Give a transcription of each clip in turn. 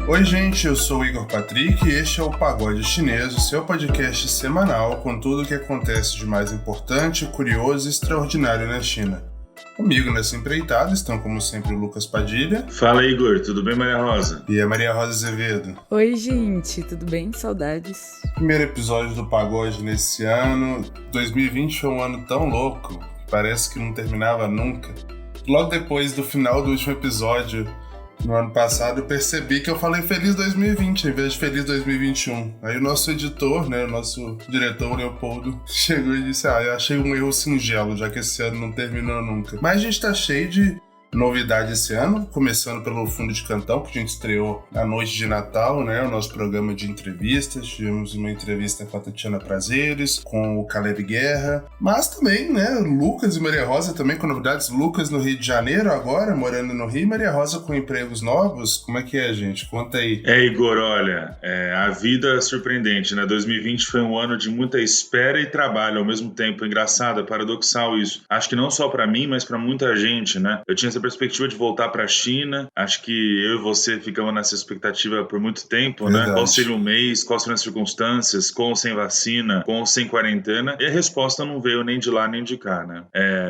Oi, gente, eu sou o Igor Patrick e este é o Pagode Chinês, o seu podcast semanal com tudo o que acontece de mais importante, curioso e extraordinário na China. Comigo nessa empreitada estão, como sempre, o Lucas Padilha. Fala, Igor, tudo bem, Maria Rosa? E a Maria Rosa Azevedo. Oi, gente, tudo bem? Saudades. Primeiro episódio do Pagode nesse ano. 2020 foi um ano tão louco que parece que não terminava nunca. Logo depois do final do último episódio, no ano passado, eu percebi que eu falei Feliz 2020 em vez de Feliz 2021. Aí o nosso editor, o nosso diretor, Leopoldo, chegou e disse: eu achei um erro singelo, já que esse ano não terminou nunca. Mas a gente tá cheio de novidade esse ano, começando pelo Fundo de Cantão, que a gente estreou na noite de Natal, o nosso programa de entrevistas. Tivemos uma entrevista com a Tatiana Prazeres, com o Caleb Guerra, mas também, Lucas e Maria Rosa também com novidades. Lucas no Rio de Janeiro agora, morando no Rio, Maria Rosa com empregos novos. Como é que é, gente? Conta aí. Igor, olha, a vida é surpreendente, né? 2020 foi um ano de muita espera e trabalho ao mesmo tempo. Engraçado, é paradoxal isso. Acho que não só pra mim, mas pra muita gente, né? Eu tinha essa perspectiva de voltar para a China. Acho que eu e você ficamos nessa expectativa por muito tempo, Verdade. né? Qual seria o mês, quais seriam as circunstâncias, com ou sem vacina, com ou sem quarentena. E a resposta não veio nem de lá nem de cá, né?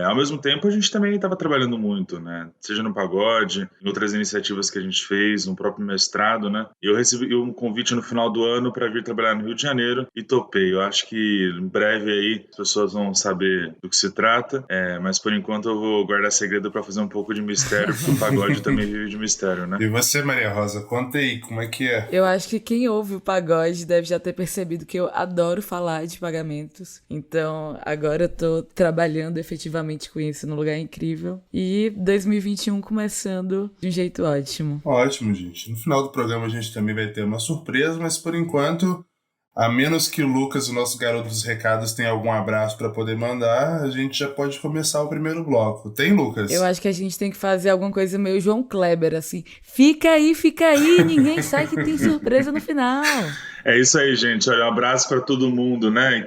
Ao mesmo tempo, a gente também estava trabalhando muito, né? Seja no pagode, em outras iniciativas que a gente fez, no próprio mestrado, né? E eu recebi um convite no final do ano para vir trabalhar no Rio de Janeiro e topei. Eu acho que em breve aí as pessoas vão saber do que se trata, mas por enquanto eu vou guardar segredo para fazer um pouco de mistério, porque o pagode também vive de mistério, né? E você, Maria Rosa, conta aí, como é que é? Eu acho que quem ouve o pagode deve já ter percebido que eu adoro falar de pagamentos. Então, agora eu tô trabalhando efetivamente com isso num lugar incrível. E 2021 começando de um jeito ótimo. Ótimo, gente. No final do programa a gente também vai ter uma surpresa, mas por enquanto, a menos que o Lucas, o nosso garoto dos recados, tenha algum abraço para poder mandar, a gente já pode começar o primeiro bloco. Tem, Lucas? Eu acho que a gente tem que fazer alguma coisa meio João Kleber, assim. Fica aí, ninguém sai que tem surpresa no final. É isso aí, gente. Olha, um abraço para todo mundo, né?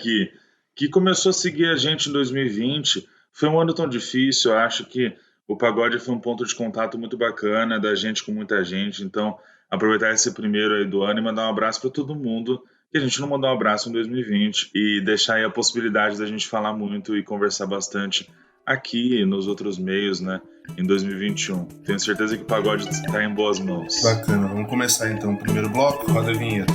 Que começou a seguir a gente em 2020. Foi um ano tão difícil, eu acho que o pagode foi um ponto de contato muito bacana da gente com muita gente. Então, aproveitar esse primeiro aí do ano e mandar um abraço para todo mundo que a gente não mandou um abraço em 2020 e deixar aí a possibilidade da gente falar muito e conversar bastante aqui e nos outros meios, né, em 2021. Tenho certeza que o pagode está em boas mãos. Bacana, vamos começar então o primeiro bloco, roda a vinheta.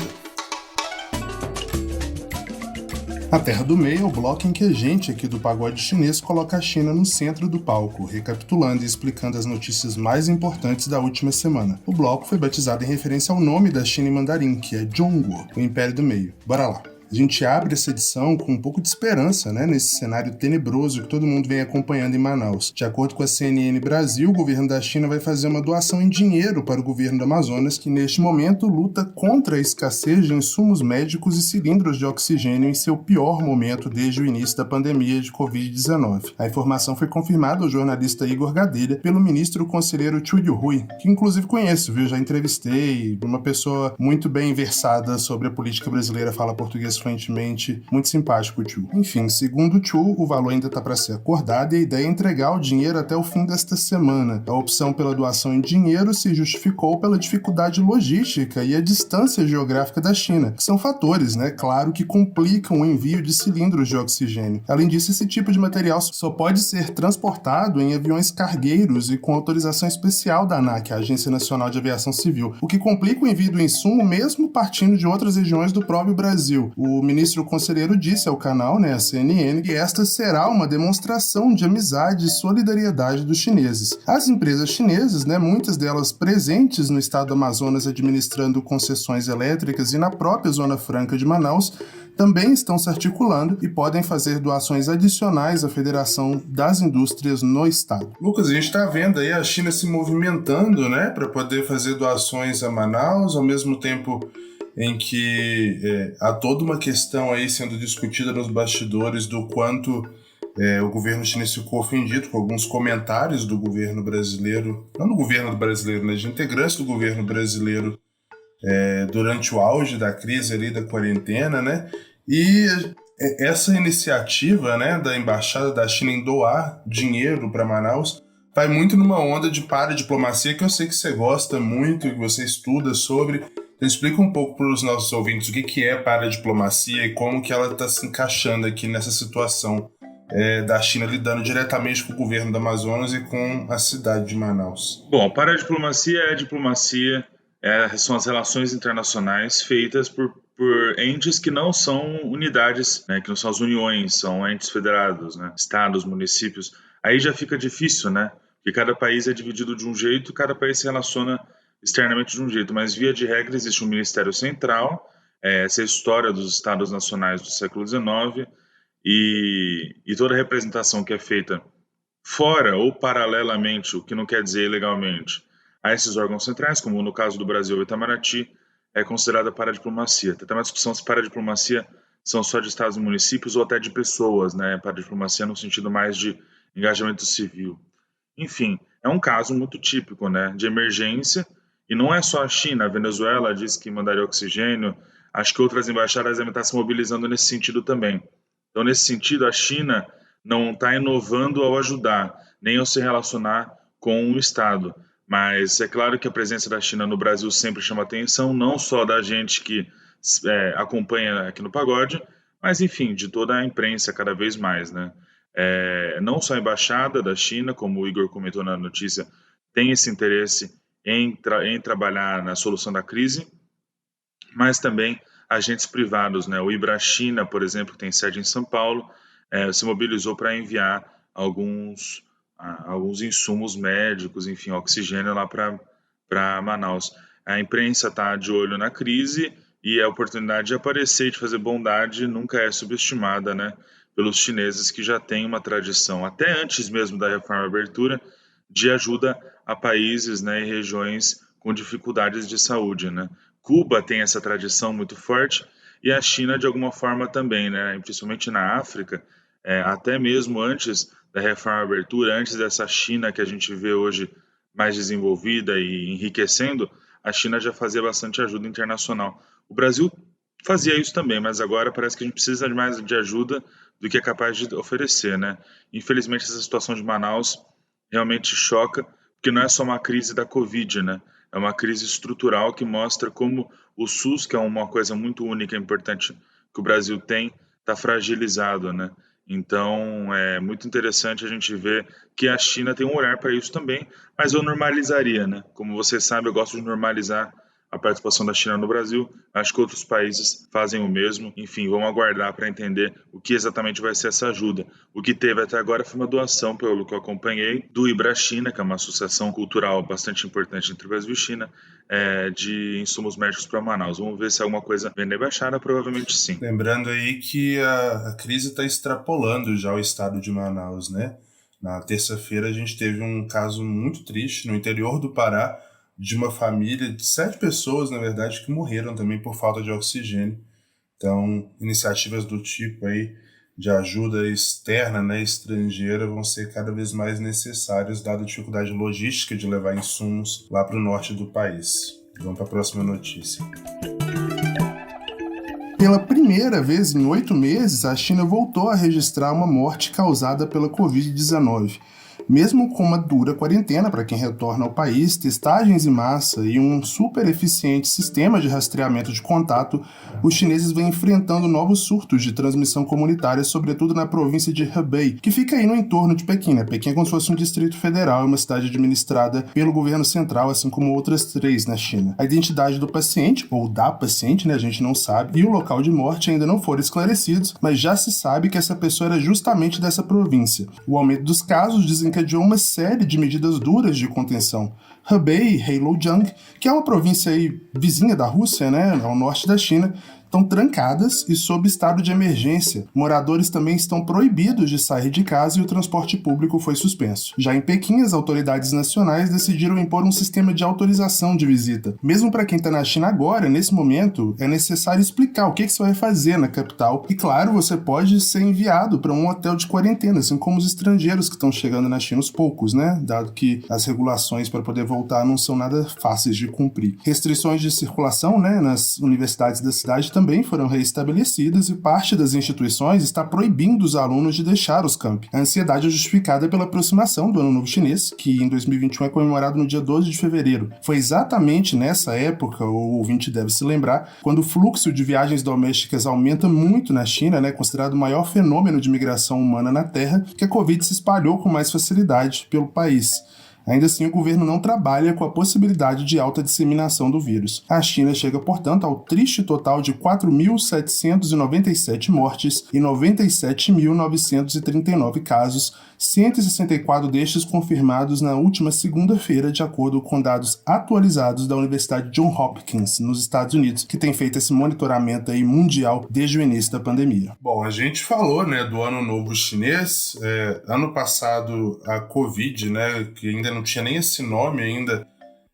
A Terra do Meio é o bloco em que a gente aqui do Pagode Chinês coloca a China no centro do palco, recapitulando e explicando as notícias mais importantes da última semana. O bloco foi batizado em referência ao nome da China em mandarim, que é Zhongguo, o Império do Meio. Bora lá! A gente abre essa edição com um pouco de esperança, nesse cenário tenebroso que todo mundo vem acompanhando em Manaus. De acordo com a CNN Brasil, o governo da China vai fazer uma doação em dinheiro para o governo do Amazonas, que neste momento luta contra a escassez de insumos médicos e cilindros de oxigênio em seu pior momento desde o início da pandemia de Covid-19. A informação foi confirmada ao jornalista Igor Gadelha pelo ministro conselheiro Chu Yu-hui, que inclusive conheço, já entrevistei, uma pessoa muito bem versada sobre a política brasileira, fala português fluentemente, muito simpático o Chu. Enfim, segundo o Chu, o valor ainda está para ser acordado e a ideia é entregar o dinheiro até o fim desta semana. A opção pela doação em dinheiro se justificou pela dificuldade logística e a distância geográfica da China, que são fatores, claro, que complicam o envio de cilindros de oxigênio. Além disso, esse tipo de material só pode ser transportado em aviões cargueiros e com autorização especial da ANAC, a Agência Nacional de Aviação Civil, o que complica o envio do insumo mesmo partindo de outras regiões do próprio Brasil. O ministro conselheiro disse ao canal, a CNN, que esta será uma demonstração de amizade e solidariedade dos chineses. As empresas chinesas, muitas delas presentes no estado do Amazonas administrando concessões elétricas e na própria Zona Franca de Manaus, também estão se articulando e podem fazer doações adicionais à Federação das Indústrias no estado. Lucas, a gente está vendo aí a China se movimentando, para poder fazer doações a Manaus, ao mesmo tempo em que há toda uma questão aí sendo discutida nos bastidores do quanto o governo chinês ficou ofendido com alguns comentários do governo brasileiro, não do governo brasileiro, mas de integrantes do governo brasileiro durante o auge da crise ali da quarentena, e essa iniciativa, da Embaixada da China em doar dinheiro para Manaus vai muito numa onda de paradiplomacia que eu sei que você gosta muito e que você estuda sobre. Então explica um pouco para os nossos ouvintes o que é paradiplomacia e como que ela está se encaixando aqui nessa situação da China lidando diretamente com o governo do Amazonas e com a cidade de Manaus. Bom, paradiplomacia é diplomacia, são as relações internacionais feitas por entes que não são unidades, né, que não são as uniões, são entes federados, né, estados, municípios. Aí já fica difícil, né, porque cada país é dividido de um jeito, cada país se relaciona externamente de um jeito, mas via de regra existe um Ministério Central, essa é a história dos estados nacionais do século XIX, e toda a representação que é feita fora ou paralelamente, o que não quer dizer ilegalmente, a esses órgãos centrais, como no caso do Brasil, o Itamaraty, é considerada paradiplomacia. Tem até uma discussão se paradiplomacia são só de estados e municípios ou até de pessoas, né? Paradiplomacia no sentido mais de engajamento civil. Enfim, é um caso muito típico, né, de emergência, e não é só a China. A Venezuela disse que mandaria oxigênio, acho que outras embaixadas devem estar se mobilizando nesse sentido também. Então, nesse sentido, a China não está inovando ao ajudar, nem ao se relacionar com o Estado. Mas é claro que a presença da China no Brasil sempre chama atenção, não só da gente que acompanha aqui no Pagode, mas, enfim, de toda a imprensa cada vez mais, né? Não só a embaixada da China, como o Igor comentou na notícia, tem esse interesse em trabalhar na solução da crise, mas também agentes privados, né? O Ibrachina, por exemplo, que tem sede em São Paulo, se mobilizou para enviar alguns insumos médicos, enfim, oxigênio lá para Manaus. A imprensa está de olho na crise e a oportunidade de aparecer e de fazer bondade nunca é subestimada, né? Pelos chineses, que já têm uma tradição, até antes mesmo da reforma abertura, de ajuda a países, né, e regiões com dificuldades de saúde, né? Cuba tem essa tradição muito forte e a China de alguma forma também, né? Principalmente na África, até mesmo antes da reforma abertura, antes dessa China que a gente vê hoje mais desenvolvida e enriquecendo, a China já fazia bastante ajuda internacional. O Brasil fazia isso também, mas agora parece que a gente precisa de mais de ajuda do que é capaz de oferecer, né? Infelizmente, essa situação de Manaus realmente choca, porque não é só uma crise da Covid, né? É uma crise estrutural que mostra como o SUS, que é uma coisa muito única e importante que o Brasil tem, está fragilizado, né? Então, é muito interessante a gente ver que a China tem um olhar para isso também, mas eu normalizaria, né? Como você sabe, eu gosto de normalizar a participação da China no Brasil. Acho que outros países fazem o mesmo. Enfim, vamos aguardar para entender o que exatamente vai ser essa ajuda. O que teve até agora foi uma doação, pelo que eu acompanhei, do Ibrachina, que é uma associação cultural bastante importante entre o Brasil e China, de insumos médicos para Manaus. Vamos ver se alguma coisa vem da embaixada, provavelmente sim. Lembrando aí que a crise está extrapolando já o estado de Manaus, né? Na terça-feira a gente teve um caso muito triste no interior do Pará, de uma família de 7 pessoas, na verdade, que morreram também por falta de oxigênio. Então, iniciativas do tipo aí de ajuda externa, né, estrangeira, vão ser cada vez mais necessárias, dada a dificuldade logística de levar insumos lá para o norte do país. Vamos para a próxima notícia. Pela primeira vez em 8 meses, a China voltou a registrar uma morte causada pela Covid-19. Mesmo com uma dura quarentena para quem retorna ao país, testagens em massa e um super eficiente sistema de rastreamento de contato, os chineses vêm enfrentando novos surtos de transmissão comunitária, sobretudo na província de Hebei, que fica aí no entorno de Pequim, né? Pequim é como se fosse um distrito federal, é uma cidade administrada pelo governo central, assim como outras 3 na China. A identidade do paciente, ou da paciente, né, a gente não sabe, e o local de morte ainda não foram esclarecidos, mas já se sabe que essa pessoa era justamente dessa província. O aumento dos casos desencadeou uma série de medidas duras de contenção. Hebei e Heilongjiang, que é uma província aí vizinha da Rússia, né, ao norte da China, estão trancadas e sob estado de emergência. Moradores também estão proibidos de sair de casa e o transporte público foi suspenso. Já em Pequim, as autoridades nacionais decidiram impor um sistema de autorização de visita. Mesmo para quem está na China agora, nesse momento, é necessário explicar o que você vai fazer na capital. E claro, você pode ser enviado para um hotel de quarentena, assim como os estrangeiros que estão chegando na China, os poucos, né? Dado que as regulações para poder voltar voltar não são nada fáceis de cumprir. Restrições de circulação, né, nas universidades da cidade também foram reestabelecidas e parte das instituições está proibindo os alunos de deixar os campi. A ansiedade é justificada pela aproximação do Ano Novo Chinês, que em 2021 é comemorado no dia 12 de fevereiro. Foi exatamente nessa época, o ouvinte deve se lembrar, quando o fluxo de viagens domésticas aumenta muito na China, né, considerado o maior fenômeno de migração humana na Terra, que a Covid se espalhou com mais facilidade pelo país. Ainda assim, o governo não trabalha com a possibilidade de alta disseminação do vírus. A China chega, portanto, ao triste total de 4.797 mortes e 97.939 casos, 164 destes confirmados na última segunda-feira, de acordo com dados atualizados da Universidade Johns Hopkins, nos Estados Unidos, que tem feito esse monitoramento aí mundial desde o início da pandemia. Bom, a gente falou, né, do Ano Novo Chinês. Ano passado, a Covid, né, que ainda não tinha nem esse nome ainda,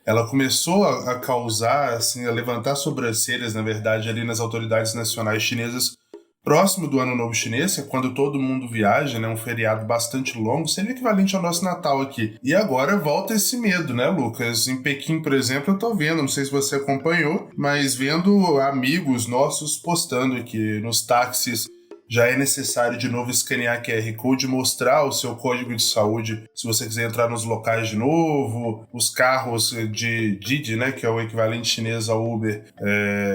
ela começou a causar, assim, a levantar sobrancelhas, na verdade, ali nas autoridades nacionais chinesas próximo do Ano Novo Chinês, que é quando todo mundo viaja, né, um feriado bastante longo, seria equivalente ao nosso Natal aqui. E agora volta esse medo, né, Lucas? Em Pequim, por exemplo, eu tô vendo, não sei se você acompanhou, mas vendo amigos nossos postando aqui nos táxis, já é necessário de novo escanear QR Code, mostrar o seu código de saúde se você quiser entrar nos locais de novo, os carros de Didi, né, que é o equivalente chinês ao Uber,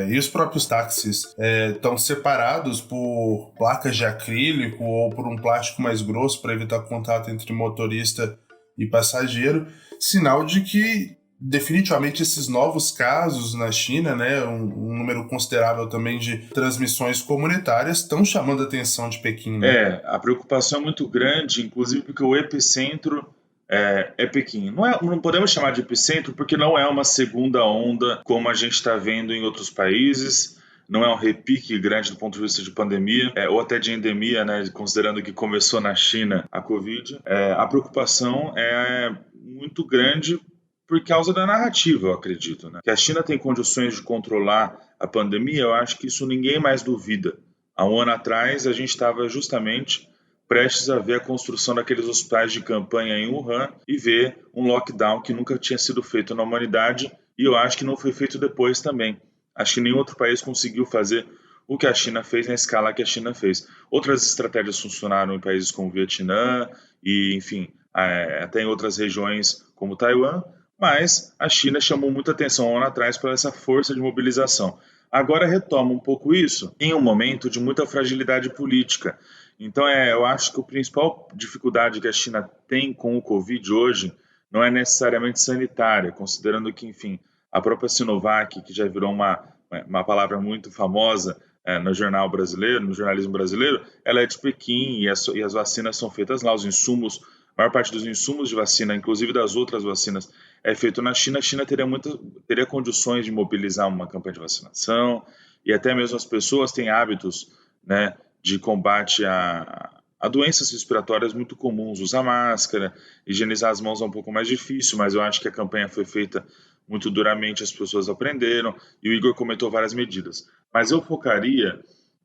e os próprios táxis estão separados por placas de acrílico ou por um plástico mais grosso para evitar contato entre motorista e passageiro, sinal de que definitivamente esses novos casos na China, né, um número considerável também de transmissões comunitárias, estão chamando a atenção de Pequim, né? A preocupação é muito grande, inclusive porque o epicentro é Pequim. Não podemos chamar de epicentro porque não é uma segunda onda como a gente está vendo em outros países, não é um repique grande do ponto de vista de pandemia, ou até de endemia, né, considerando que começou na China a Covid. A preocupação é muito grande por causa da narrativa, eu acredito, né? Que a China tem condições de controlar a pandemia, eu acho que isso ninguém mais duvida. Há um ano atrás, a gente estava justamente prestes a ver a construção daqueles hospitais de campanha em Wuhan e ver um lockdown que nunca tinha sido feito na humanidade e eu acho que não foi feito depois também. Acho que nenhum outro país conseguiu fazer o que a China fez na escala que a China fez. Outras estratégias funcionaram em países como o Vietnã e, enfim, até em outras regiões como Taiwan, mas a China chamou muita atenção um ano atrás por essa força de mobilização. Agora retoma um pouco isso em um momento de muita fragilidade política. Então, eu acho que a principal dificuldade que a China tem com o Covid hoje não é necessariamente sanitária, considerando que, enfim, a própria Sinovac, que já virou uma palavra muito famosa no jornal brasileiro, no jornalismo brasileiro, ela é de Pequim e as vacinas são feitas lá, os insumos, a maior parte dos insumos de vacina, inclusive das outras vacinas, é feito na China. A China teria condições de mobilizar uma campanha de vacinação e até mesmo as pessoas têm hábitos, né, de combate a doenças respiratórias muito comuns. Usar máscara, higienizar as mãos é um pouco mais difícil, mas eu acho que a campanha foi feita muito duramente, as pessoas aprenderam e o Igor comentou várias medidas. Mas eu focaria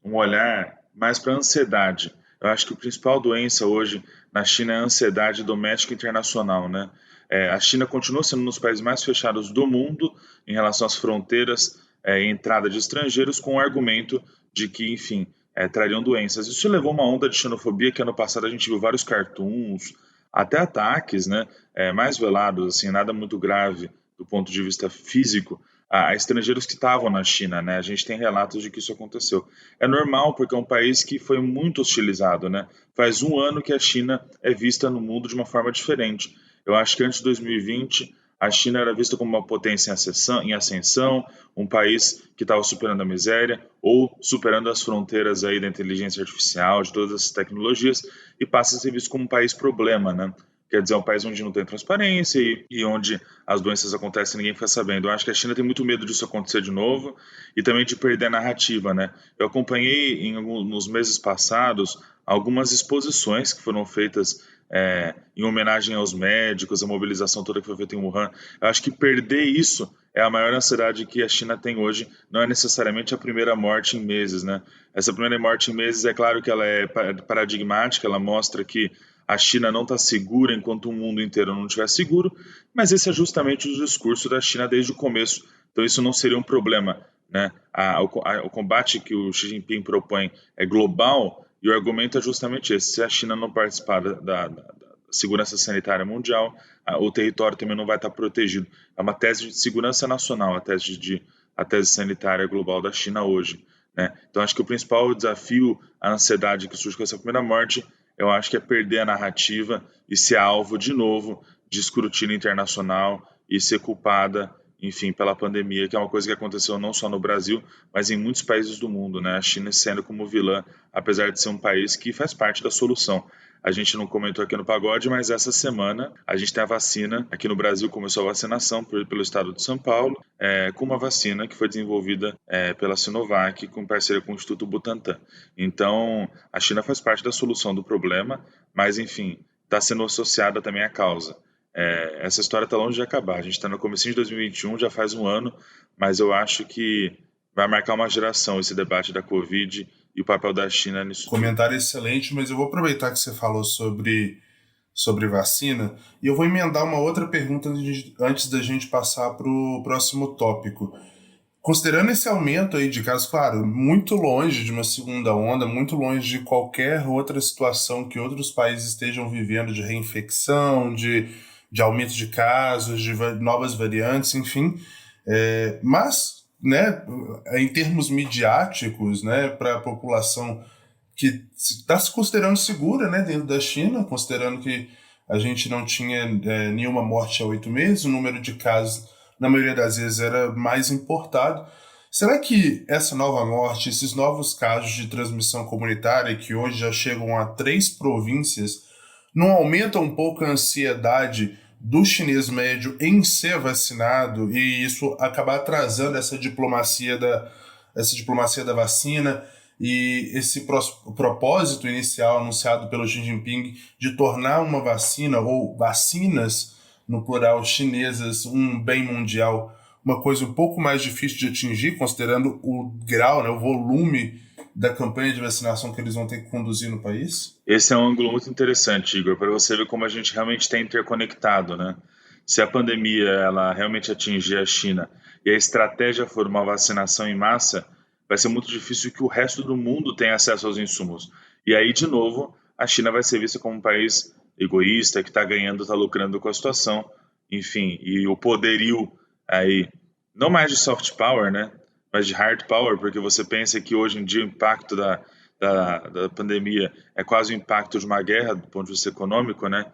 um olhar mais para a ansiedade. Eu acho que a principal doença hoje na China é a ansiedade doméstica e internacional, né? A China continua sendo um dos países mais fechados do mundo em relação às fronteiras e entrada de estrangeiros, com o argumento de que, enfim, trariam doenças. Isso levou uma onda de xenofobia que ano passado a gente viu vários cartoons, até ataques, né, mais velados, assim, nada muito grave do ponto de vista físico, a estrangeiros que estavam na China, né? A gente tem relatos de que isso aconteceu. É normal, porque é um país que foi muito hostilizado, né? Faz um ano que a China é vista no mundo de uma forma diferente. Eu acho que antes de 2020, a China era vista como uma potência em ascensão, um país que estava superando a miséria ou superando as fronteiras aí da inteligência artificial, de todas essas tecnologias, e passa a ser visto como um país problema, né? Quer dizer, é um país onde não tem transparência e onde as doenças acontecem e ninguém fica sabendo. Eu acho que a China tem muito medo disso acontecer de novo e também de perder a narrativa, né? Eu acompanhei nos meses passados algumas exposições que foram feitas em homenagem aos médicos, a mobilização toda que foi feita em Wuhan. Eu acho que perder isso é a maior ansiedade que a China tem hoje, não é necessariamente a primeira morte em meses, né? Essa primeira morte em meses, é claro que ela é paradigmática, ela mostra que a China não está segura enquanto o mundo inteiro não estiver seguro, mas esse é justamente o discurso da China desde o começo. Então isso não seria um problema, né? O combate que o Xi Jinping propõe é global e o argumento é justamente esse. Se a China não participar da segurança sanitária mundial, o território também não vai estar protegido. É uma tese de segurança nacional, a tese sanitária global da China hoje, né? Então acho que o principal desafio, a ansiedade que surge com essa primeira morte, eu acho que é perder a narrativa e ser alvo de novo de escrutínio internacional e ser culpada, enfim, pela pandemia, que é uma coisa que aconteceu não só no Brasil, mas em muitos países do mundo, né? A China sendo como vilã, apesar de ser um país que faz parte da solução. A gente não comentou aqui no Pagode, mas essa semana a gente tem a vacina. Aqui no Brasil começou a vacinação pelo estado de São Paulo, com uma vacina que foi desenvolvida pela Sinovac, com parceria com o Instituto Butantan. Então, a China faz parte da solução do problema, mas, enfim, está sendo associada também à causa. Essa história está longe de acabar. A gente está no comecinho de 2021, já faz um ano, mas eu acho que vai marcar uma geração esse debate da Covid e o papel da China nisso. Comentário excelente, mas eu vou aproveitar que você falou sobre vacina e eu vou emendar uma outra pergunta antes da gente passar para o próximo tópico. Considerando esse aumento aí de casos, claro, muito longe de uma segunda onda, muito longe de qualquer outra situação que outros países estejam vivendo de reinfecção, de aumento de casos, de novas variantes, enfim, mas, né, em termos midiáticos, né, para a população que está se considerando segura, né, dentro da China, considerando que a gente não tinha nenhuma morte há 8 meses, o número de casos, na maioria das vezes, era mais importado. Será que essa nova morte, esses novos casos de transmissão comunitária, que hoje já chegam a 3 províncias, não aumentam um pouco a ansiedade do chinês médio em ser vacinado e isso acabar atrasando essa diplomacia da vacina e esse propósito inicial anunciado pelo Xi Jinping de tornar uma vacina ou vacinas, no plural, chinesas, um bem mundial, uma coisa um pouco mais difícil de atingir, considerando o grau, né, o volume da campanha de vacinação que eles vão ter que conduzir no país? Esse é um ângulo muito interessante, Igor, para você ver como a gente realmente está interconectado, né? Se a pandemia ela realmente atingir a China e a estratégia for uma vacinação em massa, vai ser muito difícil que o resto do mundo tenha acesso aos insumos. E aí, de novo, a China vai ser vista como um país egoísta, que está ganhando, está lucrando com a situação, enfim, e o poderio aí, não mais de soft power, né, mas de hard power, porque você pensa que hoje em dia o impacto da pandemia é quase o impacto de uma guerra do ponto de vista econômico, né?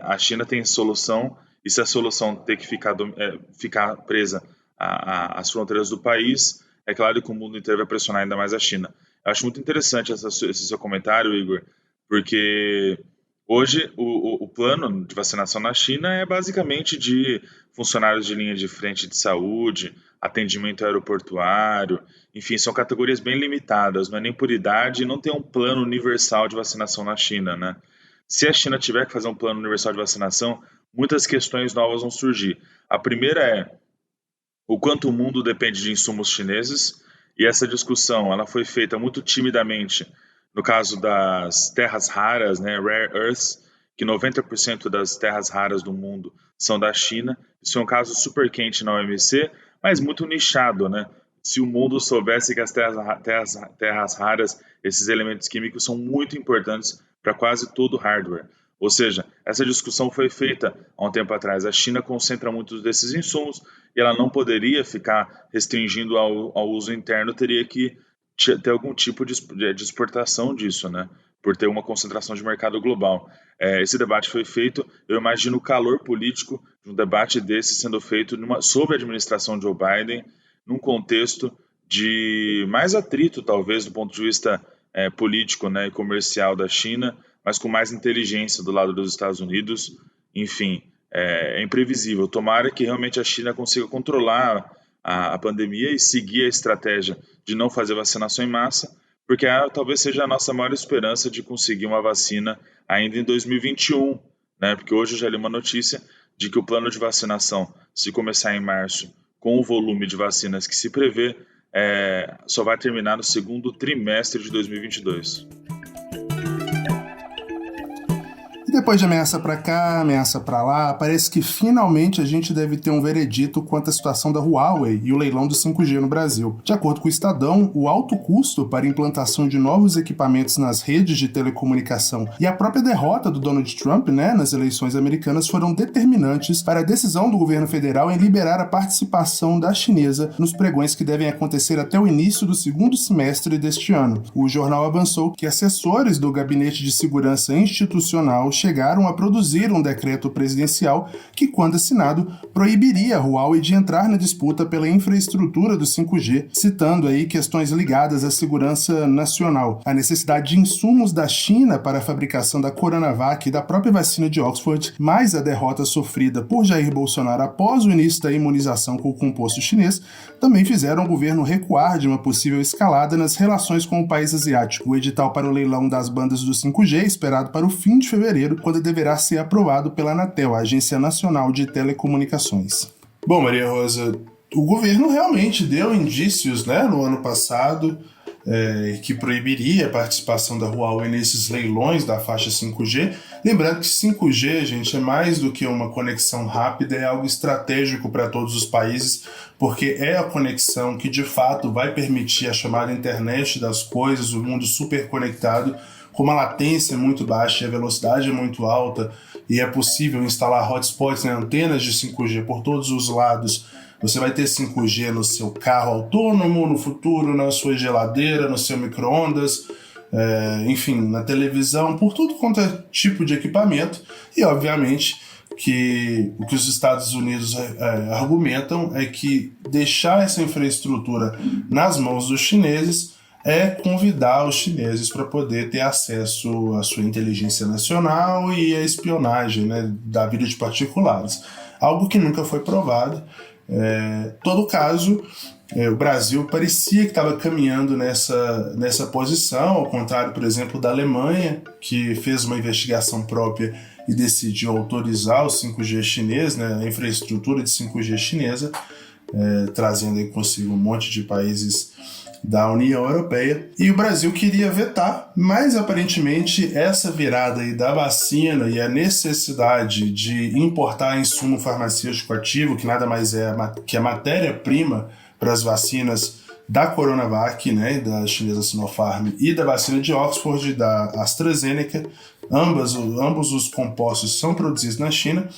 A China tem solução, e se a solução ter que ficar presa às fronteiras do país, é claro que o mundo inteiro vai pressionar ainda mais a China. Eu acho muito interessante esse seu comentário, Igor, porque hoje o plano de vacinação na China é basicamente de funcionários de linha de frente de saúde, atendimento aeroportuário, enfim, são categorias bem limitadas, não é nem por idade, e não tem um plano universal de vacinação na China, né? Se a China tiver que fazer um plano universal de vacinação, muitas questões novas vão surgir. A primeira é o quanto o mundo depende de insumos chineses, e essa discussão ela foi feita muito timidamente no caso das terras raras, né, rare earths, que 90% das terras raras do mundo são da China. Isso é um caso super quente na OMC, mas muito nichado, né? Se o mundo soubesse que as terras raras, esses elementos químicos são muito importantes para quase todo o hardware. Ou seja, essa discussão foi feita há um tempo atrás. A China concentra muitos desses insumos e ela não poderia ficar restringindo ao uso interno, teria que ter algum tipo de exportação disso, né? Por ter uma concentração de mercado global. Esse debate foi feito, eu imagino o calor político de um debate desse sendo feito sob a administração de Joe Biden, num contexto de mais atrito, talvez, do ponto de vista político, né, e comercial da China, mas com mais inteligência do lado dos Estados Unidos. Enfim, é imprevisível. Tomara que realmente a China consiga controlar a pandemia e seguir a estratégia de não fazer vacinação em massa, porque talvez seja a nossa maior esperança de conseguir uma vacina ainda em 2021, né? Porque hoje eu já li uma notícia de que o plano de vacinação, se começar em março, com o volume de vacinas que se prevê, só vai terminar no segundo trimestre de 2022. depois de ameaça para cá, ameaça para lá, parece que finalmente a gente deve ter um veredito quanto à situação da Huawei e o leilão do 5G no Brasil. De acordo com o Estadão, o alto custo para a implantação de novos equipamentos nas redes de telecomunicação e a própria derrota do Donald Trump, nas eleições americanas foram determinantes para a decisão do governo federal em liberar a participação da chinesa nos pregões que devem acontecer até o início do segundo semestre deste ano. O jornal avançou que assessores do Gabinete de Segurança Institucional chegaram a produzir um decreto presidencial que, quando assinado, proibiria a Huawei de entrar na disputa pela infraestrutura do 5G, citando aí questões ligadas à segurança nacional, a necessidade de insumos da China para a fabricação da Coronavac e da própria vacina de Oxford, mais a derrota sofrida por Jair Bolsonaro após o início da imunização com o composto chinês, também fizeram o governo recuar de uma possível escalada nas relações com o país asiático. O edital para o leilão das bandas do 5G é esperado para o fim de fevereiro, quando deverá ser aprovado pela Anatel, a Agência Nacional de Telecomunicações. Bom, Maria Rosa, o governo realmente deu indícios, no ano passado, que proibiria a participação da Huawei nesses leilões da faixa 5G. Lembrando que 5G, gente, é mais do que uma conexão rápida, é algo estratégico para todos os países, porque é a conexão que de fato vai permitir a chamada internet das coisas, o mundo super conectado, com uma latência muito baixa e a velocidade é muito alta, e é possível instalar hotspots, antenas de 5G por todos os lados. Você vai ter 5G no seu carro autônomo, no futuro, na sua geladeira, no seu micro-ondas, enfim, na televisão, por tudo quanto é tipo de equipamento. E, obviamente, que o que os Estados Unidos argumentam é que deixar essa infraestrutura nas mãos dos chineses é convidar os chineses para poder ter acesso à sua inteligência nacional e à espionagem, da vida de particulares. Algo que nunca foi provado. Todo caso, o Brasil parecia que estava caminhando nessa posição, ao contrário, por exemplo, da Alemanha, que fez uma investigação própria e decidiu autorizar o 5G chinês, a infraestrutura de 5G chinesa, trazendo aí consigo um monte de países da União Europeia, e o Brasil queria vetar, mas aparentemente essa virada aí da vacina e a necessidade de importar insumo farmacêutico ativo, que nada mais é que a matéria-prima para as vacinas da Coronavac, da chinesa Sinopharm, e da vacina de Oxford, da AstraZeneca, ambos os compostos são produzidos na China.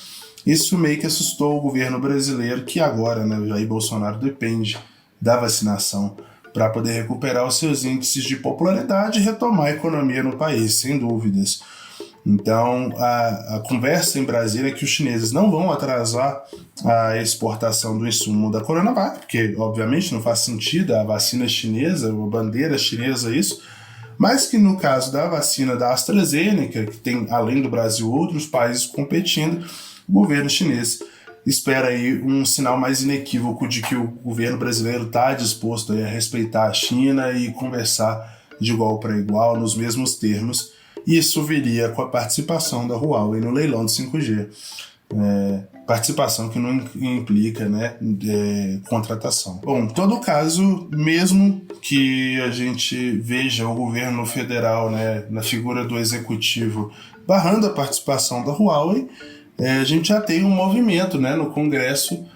Isso meio que assustou o governo brasileiro, que agora, Jair Bolsonaro depende da vacinação para poder recuperar os seus índices de popularidade e retomar a economia no país, sem dúvidas. Então, a conversa em Brasília é que os chineses não vão atrasar a exportação do insumo da Coronavac, porque, obviamente, não faz sentido a vacina chinesa, a bandeira chinesa, isso, mas que no caso da vacina da AstraZeneca, que tem, além do Brasil, outros países competindo, o governo chinês espera aí um sinal mais inequívoco de que o governo brasileiro está disposto a respeitar a China e conversar de igual para igual, nos mesmos termos. Isso viria com a participação da Huawei no leilão de 5G. Participação que não implica contratação. Bom, em todo caso, mesmo que a gente veja o governo federal, na figura do executivo, barrando a participação da Huawei, a gente já tem um movimento no Congresso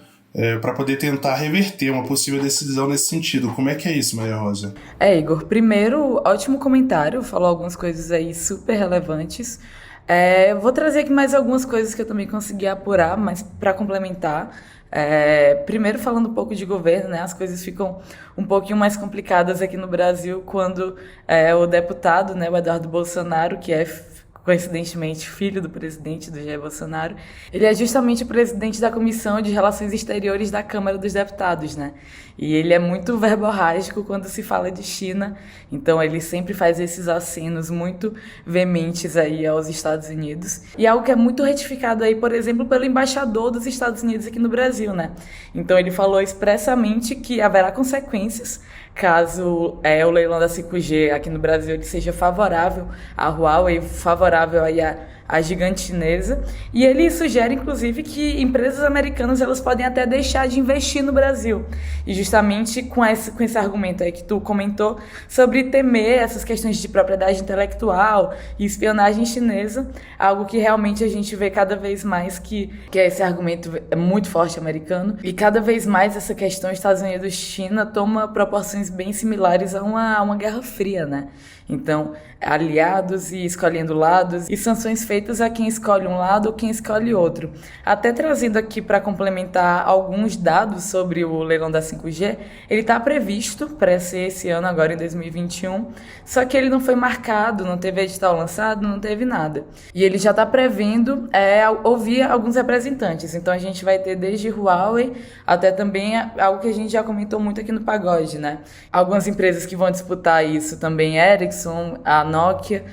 para poder tentar reverter uma possível decisão nesse sentido. Como é que é isso, Maria Rosa? Igor, primeiro, ótimo comentário, falou algumas coisas aí super relevantes. Vou trazer aqui mais algumas coisas que eu também consegui apurar, mas para complementar. Primeiro, falando um pouco de governo, as coisas ficam um pouquinho mais complicadas aqui no Brasil quando o deputado, o Eduardo Bolsonaro, que é coincidentemente filho do presidente, do Jair Bolsonaro, ele é justamente o presidente da Comissão de Relações Exteriores da Câmara dos Deputados, E ele é muito verborrágico quando se fala de China, então ele sempre faz esses acenos muito veementes aí aos Estados Unidos. E algo que é muito retificado aí, por exemplo, pelo embaixador dos Estados Unidos aqui no Brasil, Então ele falou expressamente que haverá consequências caso o leilão da 5G aqui no Brasil ele seja favorável à Huawei, favorável aí à a gigante chinesa, e ele sugere, inclusive, que empresas americanas elas podem até deixar de investir no Brasil. E justamente com esse argumento aí que tu comentou sobre temer essas questões de propriedade intelectual e espionagem chinesa, algo que realmente a gente vê cada vez mais que esse argumento é muito forte americano, e cada vez mais essa questão Estados Unidos-China toma proporções bem similares a uma guerra fria, né? Então, aliados e escolhendo lados, e sanções feitas a quem escolhe um lado ou quem escolhe outro. Até trazendo aqui para complementar alguns dados sobre o leilão da 5G, ele está previsto para ser esse ano, agora em 2021, só que ele não foi marcado, não teve edital lançado, não teve nada. E ele já está prevendo ouvir alguns representantes, então a gente vai ter desde Huawei até também algo que a gente já comentou muito aqui no Pagode, né? Algumas empresas que vão disputar isso também, Ericsson, a Nokia,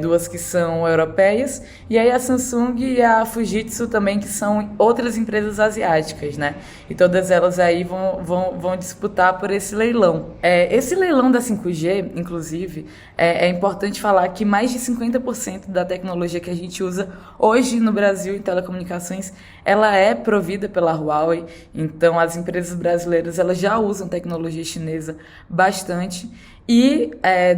duas que são europeias, e aí a Samsung e a Fujitsu também, que são outras empresas asiáticas, né? E todas elas aí vão disputar por esse leilão. Esse leilão da 5G, inclusive, é importante falar que mais de 50% da tecnologia que a gente usa hoje no Brasil em telecomunicações, ela é provida pela Huawei, então as empresas brasileiras elas já usam tecnologia chinesa bastante. E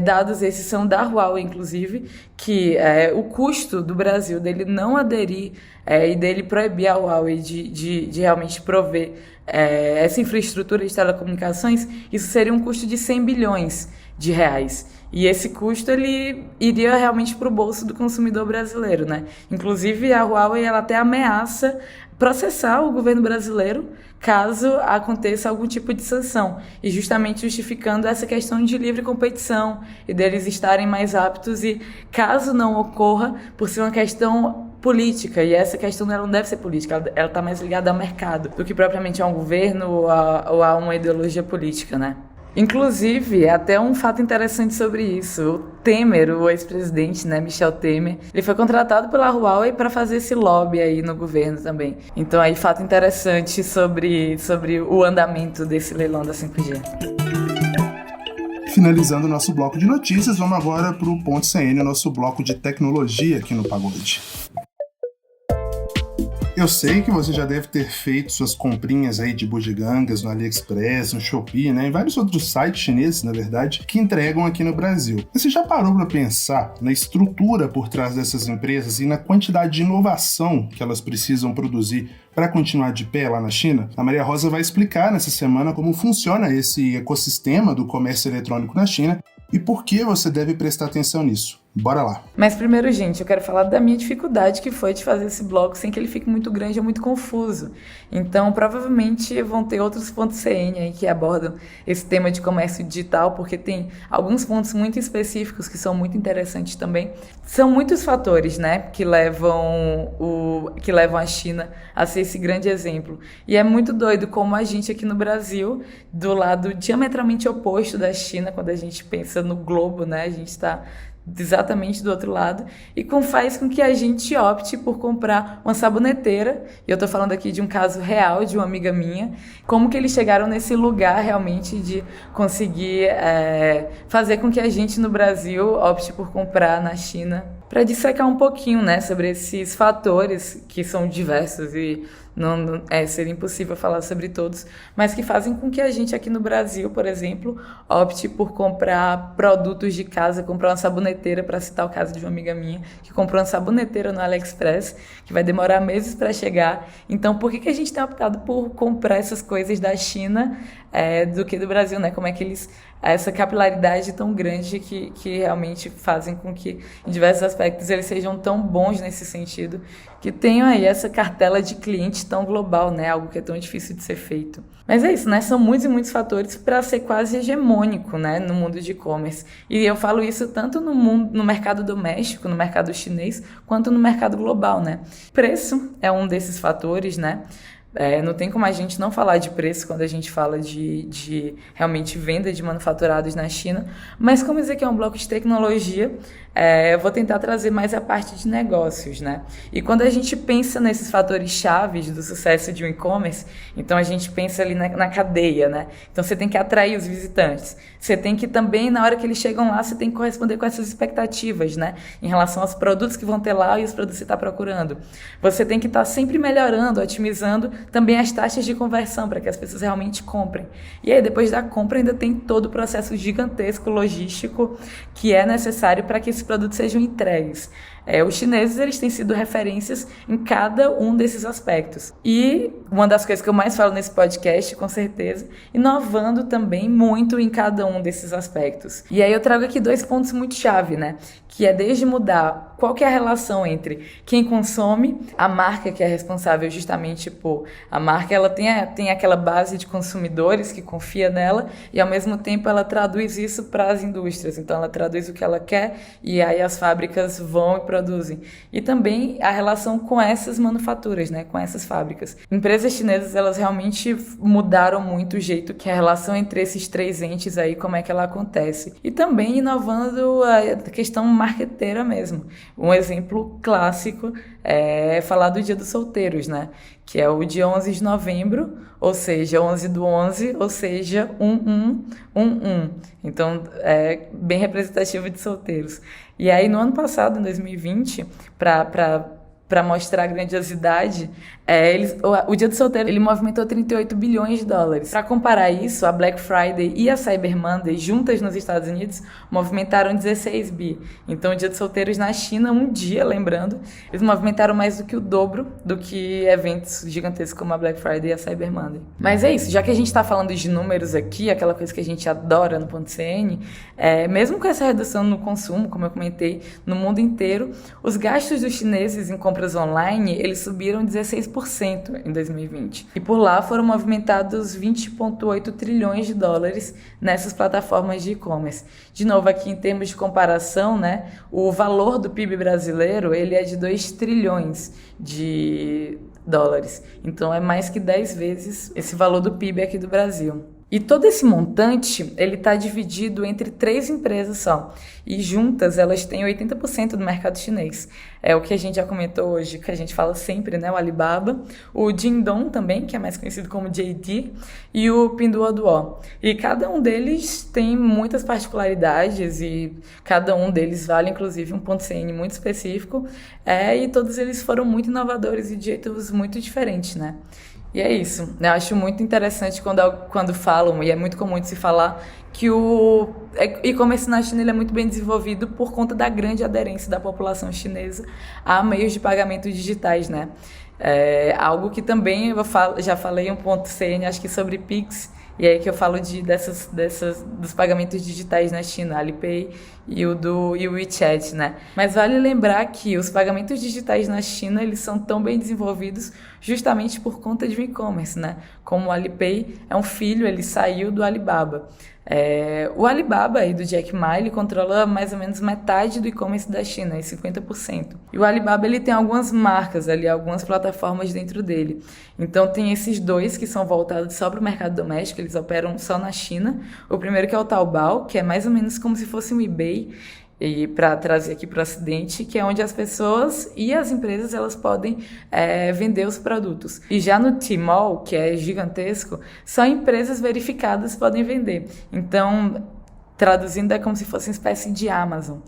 dados esses são da Huawei, inclusive, que o custo do Brasil dele não aderir e dele proibir a Huawei de realmente prover essa infraestrutura de telecomunicações, isso seria um custo de 100 bilhões de reais. E esse custo ele iria realmente para o bolso do consumidor brasileiro, né? Inclusive, a Huawei ela até ameaça processar o governo brasileiro caso aconteça algum tipo de sanção, e justamente justificando essa questão de livre competição e deles estarem mais aptos, e caso não ocorra, por ser uma questão política, e essa questão ela não deve ser política, ela está mais ligada ao mercado do que propriamente a um governo ou a uma ideologia política, né? Inclusive, até um fato interessante sobre isso, o Temer, o ex-presidente, né, Michel Temer, ele foi contratado pela Huawei para fazer esse lobby aí no governo também. Então aí fato interessante sobre o andamento desse leilão da 5G. Finalizando o nosso bloco de notícias, vamos agora para o Ponto CN, nosso bloco de tecnologia aqui no Pagode. Eu sei que você já deve ter feito suas comprinhas aí de bugigangas no AliExpress, no Shopee, né, em vários outros sites chineses, na verdade, que entregam aqui no Brasil. Mas você já parou para pensar na estrutura por trás dessas empresas e na quantidade de inovação que elas precisam produzir para continuar de pé lá na China? A Maria Rosa vai explicar nessa semana como funciona esse ecossistema do comércio eletrônico na China e por que você deve prestar atenção nisso. Bora lá. Mas primeiro, gente, eu quero falar da minha dificuldade que foi de fazer esse bloco sem que ele fique muito grande ou muito confuso. Então, provavelmente vão ter outros pontos CN aí que abordam esse tema de comércio digital, porque tem alguns pontos muito específicos que são muito interessantes também. São muitos fatores, né, que levam a China a ser esse grande exemplo. E é muito doido como a gente aqui no Brasil, do lado diametralmente oposto da China, quando a gente pensa no globo, né, a gente está exatamente do outro lado, e faz com que a gente opte por comprar uma saboneteira, e eu tô falando aqui de um caso real de uma amiga minha, como que eles chegaram nesse lugar realmente de conseguir fazer com que a gente no Brasil opte por comprar na China, para dissecar um pouquinho, né, sobre esses fatores que são diversos e não seria impossível falar sobre todos, mas que fazem com que a gente aqui no Brasil, por exemplo, opte por comprar produtos de casa, comprar uma saboneteira, para citar o caso de uma amiga minha, que comprou uma saboneteira no AliExpress, que vai demorar meses para chegar. Então, por que a gente tem optado por comprar essas coisas da China do que do Brasil, né? Como é que essa capilaridade tão grande que realmente fazem com que, em diversos aspectos, eles sejam tão bons nesse sentido, que tenham aí essa cartela de clientes tão global, né? Algo que é tão difícil de ser feito. Mas é isso, né? São muitos e muitos fatores para ser quase hegemônico, né? No mundo de e-commerce. E eu falo isso tanto no mercado doméstico, no mercado chinês, quanto no mercado global, né? Preço é um desses fatores, né? Não tem como a gente não falar de preço quando a gente fala de realmente venda de manufaturados na China, mas como isso aqui é um bloco de tecnologia, eu vou tentar trazer mais a parte de negócios, né? E quando a gente pensa nesses fatores chaves do sucesso de um e-commerce, então a gente pensa ali na cadeia, né? Então você tem que atrair os visitantes. Você tem que também, na hora que eles chegam lá, você tem que corresponder com essas expectativas, né? Em relação aos produtos que vão ter lá e os produtos que você está procurando. Você tem que estar sempre melhorando, otimizando também as taxas de conversão para que as pessoas realmente comprem. E aí, depois da compra, ainda tem todo o processo gigantesco, logístico, que é necessário para que esses produtos sejam entregues. Os chineses, eles têm sido referências em cada um desses aspectos. E uma das coisas que eu mais falo nesse podcast, com certeza, inovando também muito em cada um desses aspectos. E aí eu trago aqui 2 pontos muito chave, né? Que é desde mudar qual que é a relação entre quem consome, a marca que é responsável justamente por... A marca, ela tem aquela base de consumidores que confia nela e, ao mesmo tempo, ela traduz isso para as indústrias. Então, ela traduz o que ela quer e aí as fábricas vão e produzem. E também a relação com essas manufaturas, né? Com essas fábricas. Empresas chinesas, elas realmente mudaram muito o jeito que a relação entre esses 3 entes aí, como é que ela acontece. E também inovando a questão marqueteira mesmo. Um exemplo clássico é falar do Dia dos Solteiros, né? Que é o dia 11 de novembro, ou seja, 11 do 11, ou seja, 1111. Então, é bem representativo de solteiros. E aí, no ano passado, em 2020, para mostrar a grandiosidade, o Dia do Solteiro ele movimentou 38 bilhões de dólares. Para comparar isso, a Black Friday e a Cyber Monday, juntas nos Estados Unidos, movimentaram 16 bi. Então, o Dia dos Solteiros na China, um dia, lembrando, eles movimentaram mais do que o dobro do que eventos gigantescos como a Black Friday e a Cyber Monday. Mas é isso, já que a gente está falando de números aqui, aquela coisa que a gente adora no .cn, mesmo com essa redução no consumo, como eu comentei, no mundo inteiro, os gastos dos chineses em compras online, eles subiram 16% em 2020. E por lá foram movimentados 20,8 trilhões de dólares nessas plataformas de e-commerce. De novo, aqui em termos de comparação, né, o valor do PIB brasileiro ele é de 2 trilhões de dólares. Então é mais que 10 vezes esse valor do PIB aqui do Brasil. E todo esse montante, ele está dividido entre 3 empresas só. E juntas, elas têm 80% do mercado chinês. É o que a gente já comentou hoje, que a gente fala sempre, né? O Alibaba, o Jingdong também, que é mais conhecido como JD, e o Pinduoduo. E cada um deles tem muitas particularidades e cada um deles vale, inclusive, um .cn muito específico. E todos eles foram muito inovadores e de jeitos muito diferentes, né? E é isso. Eu acho muito interessante quando falam, e é muito comum de se falar, que o e-commerce na China ele é muito bem desenvolvido por conta da grande aderência da população chinesa a meios de pagamento digitais, né? Algo que também já falei um .cn, acho que sobre Pix, e aí que eu falo dos pagamentos digitais na China, Alipay e o WeChat, né? Mas vale lembrar que os pagamentos digitais na China, eles são tão bem desenvolvidos justamente por conta de um e-commerce, né? Como o Alipay é um filho, ele saiu do Alibaba. O Alibaba aí do Jack Ma, ele controla mais ou menos metade do e-commerce da China, 50%. E o Alibaba ele tem algumas marcas ali, algumas plataformas dentro dele. Então tem esses 2 que são voltados só para o mercado doméstico, eles operam só na China. O primeiro que é o Taobao, que é mais ou menos como se fosse um eBay, e para trazer aqui para o Ocidente, que é onde as pessoas e as empresas elas podem vender os produtos. E já no Tmall, que é gigantesco, só empresas verificadas podem vender. Então, traduzindo, é como se fosse uma espécie de Amazon.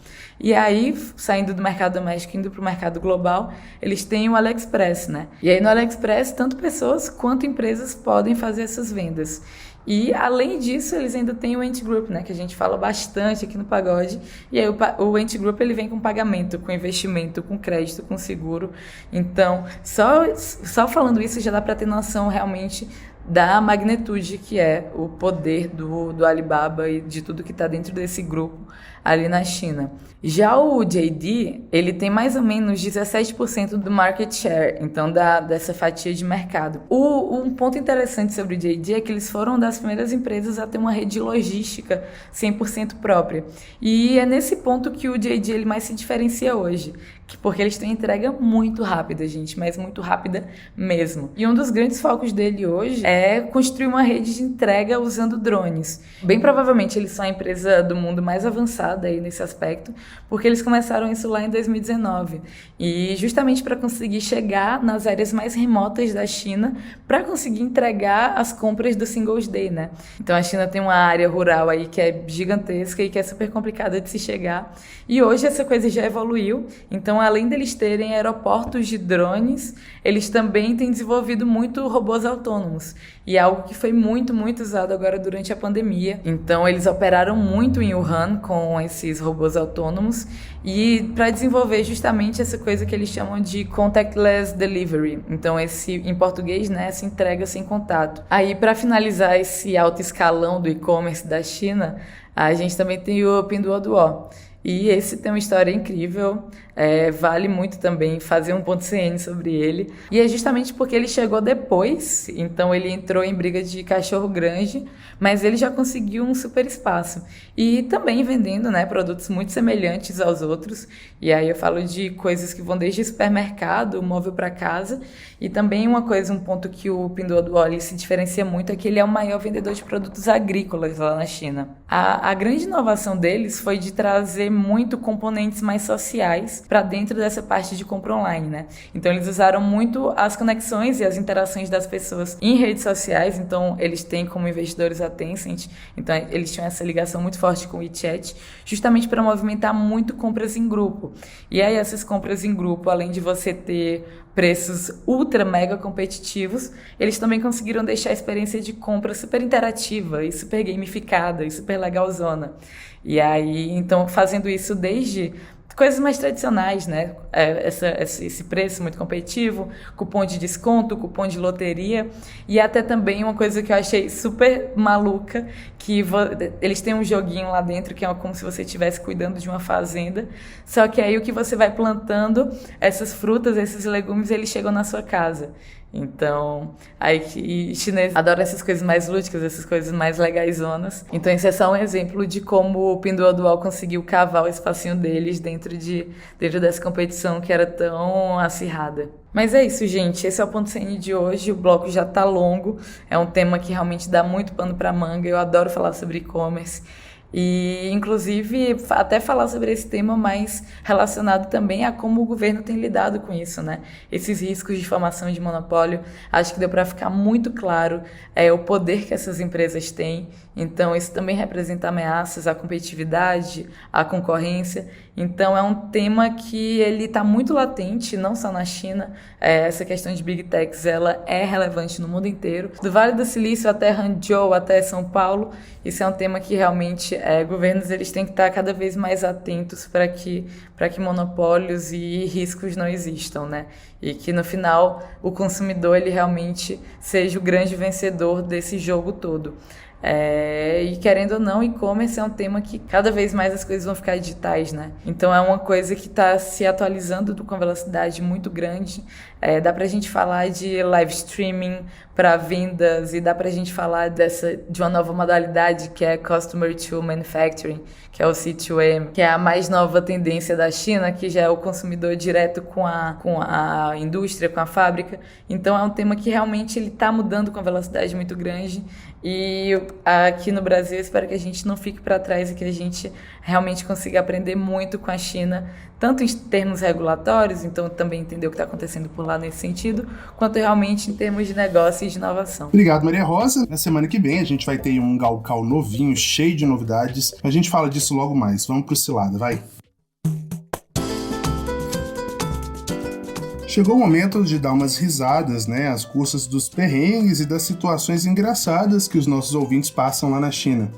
E aí, saindo do mercado doméstico, indo para o mercado global, eles têm o AliExpress, né? E aí no AliExpress, tanto pessoas quanto empresas podem fazer essas vendas. E, além disso, eles ainda têm o Ant Group, né, que a gente fala bastante aqui no Pagode. E aí o Ant Group ele vem com pagamento, com investimento, com crédito, com seguro. Então, só falando isso já dá para ter noção realmente da magnitude que é o poder do Alibaba e de tudo que está dentro desse grupo ali na China. Já o JD, ele tem mais ou menos 17% do market share, então dessa fatia de mercado. Um ponto interessante sobre o JD é que eles foram uma das primeiras empresas a ter uma rede logística 100% própria. E é nesse ponto que o JD ele mais se diferencia hoje. porque eles têm entrega muito rápida, gente, mas muito rápida mesmo. E um dos grandes focos dele hoje é construir uma rede de entrega usando drones. Bem provavelmente eles são a empresa do mundo mais avançada aí nesse aspecto, porque eles começaram isso lá em 2019. E justamente para conseguir chegar nas áreas mais remotas da China, para conseguir entregar as compras do Singles Day, né? Então a China tem uma área rural aí que é gigantesca e que é super complicada de se chegar. E hoje essa coisa já evoluiu. Então, além deles terem aeroportos de drones, eles também têm desenvolvido muito robôs autônomos. E é algo que foi muito, muito usado agora durante a pandemia. Então, eles operaram muito em Wuhan com esses robôs autônomos e para desenvolver justamente essa coisa que eles chamam de contactless delivery. Então, em português, né, essa entrega sem contato. Aí, para finalizar esse alto escalão do e-commerce da China, a gente também tem o Pinduoduo. E esse tem uma história incrível, vale muito também fazer um ponto CN sobre ele. E é justamente porque ele chegou depois, então ele entrou em briga de cachorro grande, mas ele já conseguiu um super espaço. E também vendendo, né, produtos muito semelhantes aos outros. E aí eu falo de coisas que vão desde supermercado, móvel para casa. E também um ponto que o Pinduoduo se diferencia muito é que ele é o maior vendedor de produtos agrícolas lá na China. A grande inovação deles foi de trazer muito componentes mais sociais para dentro dessa parte de compra online, né? Então eles usaram muito as conexões e as interações das pessoas em redes sociais. Então eles têm como investidores a Tencent, então eles tinham essa ligação muito forte com o WeChat, justamente para movimentar muito compras em grupo. E aí essas compras em grupo, além de você ter preços ultra mega competitivos, eles também conseguiram deixar a experiência de compra super interativa e super gamificada e super legalzona. E aí, então, fazendo isso desde coisas mais tradicionais, né? Esse preço muito competitivo, cupom de desconto, cupom de loteria, e até também uma coisa que eu achei super maluca, que eles têm um joguinho lá dentro que é como se você estivesse cuidando de uma fazenda, só que aí o que você vai plantando, essas frutas, esses legumes, eles chegam na sua casa. Então, aí chinês adora essas coisas mais lúdicas, essas coisas mais legaizonas. Então, esse é só um exemplo de como o Pinduoduo conseguiu cavar o espacinho deles dentro dessa competição que era tão acirrada. Mas é isso, gente. Esse é o Ponto CN de hoje. O bloco já tá longo. É um tema que realmente dá muito pano pra manga. Eu adoro falar sobre e-commerce. E, inclusive, até falar sobre esse tema mais relacionado também a como o governo tem lidado com isso, né? Esses riscos de formação de monopólio, acho que deu para ficar muito claro o poder que essas empresas têm. Então, isso também representa ameaças à competitividade, à concorrência. Então, é um tema que ele está muito latente, não só na China. Essa questão de Big Techs, ela é relevante no mundo inteiro. Do Vale do Silício até Hangzhou, até São Paulo, isso é um tema que realmente governos eles têm que estar cada vez mais atentos para que monopólios e riscos não existam, né? E que, no final, o consumidor ele realmente seja o grande vencedor desse jogo todo. E querendo ou não, e-commerce é um tema que cada vez mais as coisas vão ficar digitais, né? Então é uma coisa que está se atualizando com velocidade muito grande. Dá pra gente falar de live streaming para vendas e dá pra gente falar de uma nova modalidade que é Customer to Manufacturing, que é o C2M, que é a mais nova tendência da China, que já é o consumidor direto com a indústria, com a fábrica. Então é um tema que realmente ele está mudando com velocidade muito grande. E aqui no Brasil, eu espero que a gente não fique para trás e que a gente realmente consiga aprender muito com a China, tanto em termos regulatórios, então também entender o que está acontecendo por lá nesse sentido, quanto realmente em termos de negócio e de inovação. Obrigado, Maria Rosa. Na semana que vem a gente vai ter um Gaokao novinho, cheio de novidades. A gente fala disso logo mais. Vamos pro Cilada, vai! Chegou o momento de dar umas risadas, né, às custas dos perrengues e das situações engraçadas que os nossos ouvintes passam lá na China.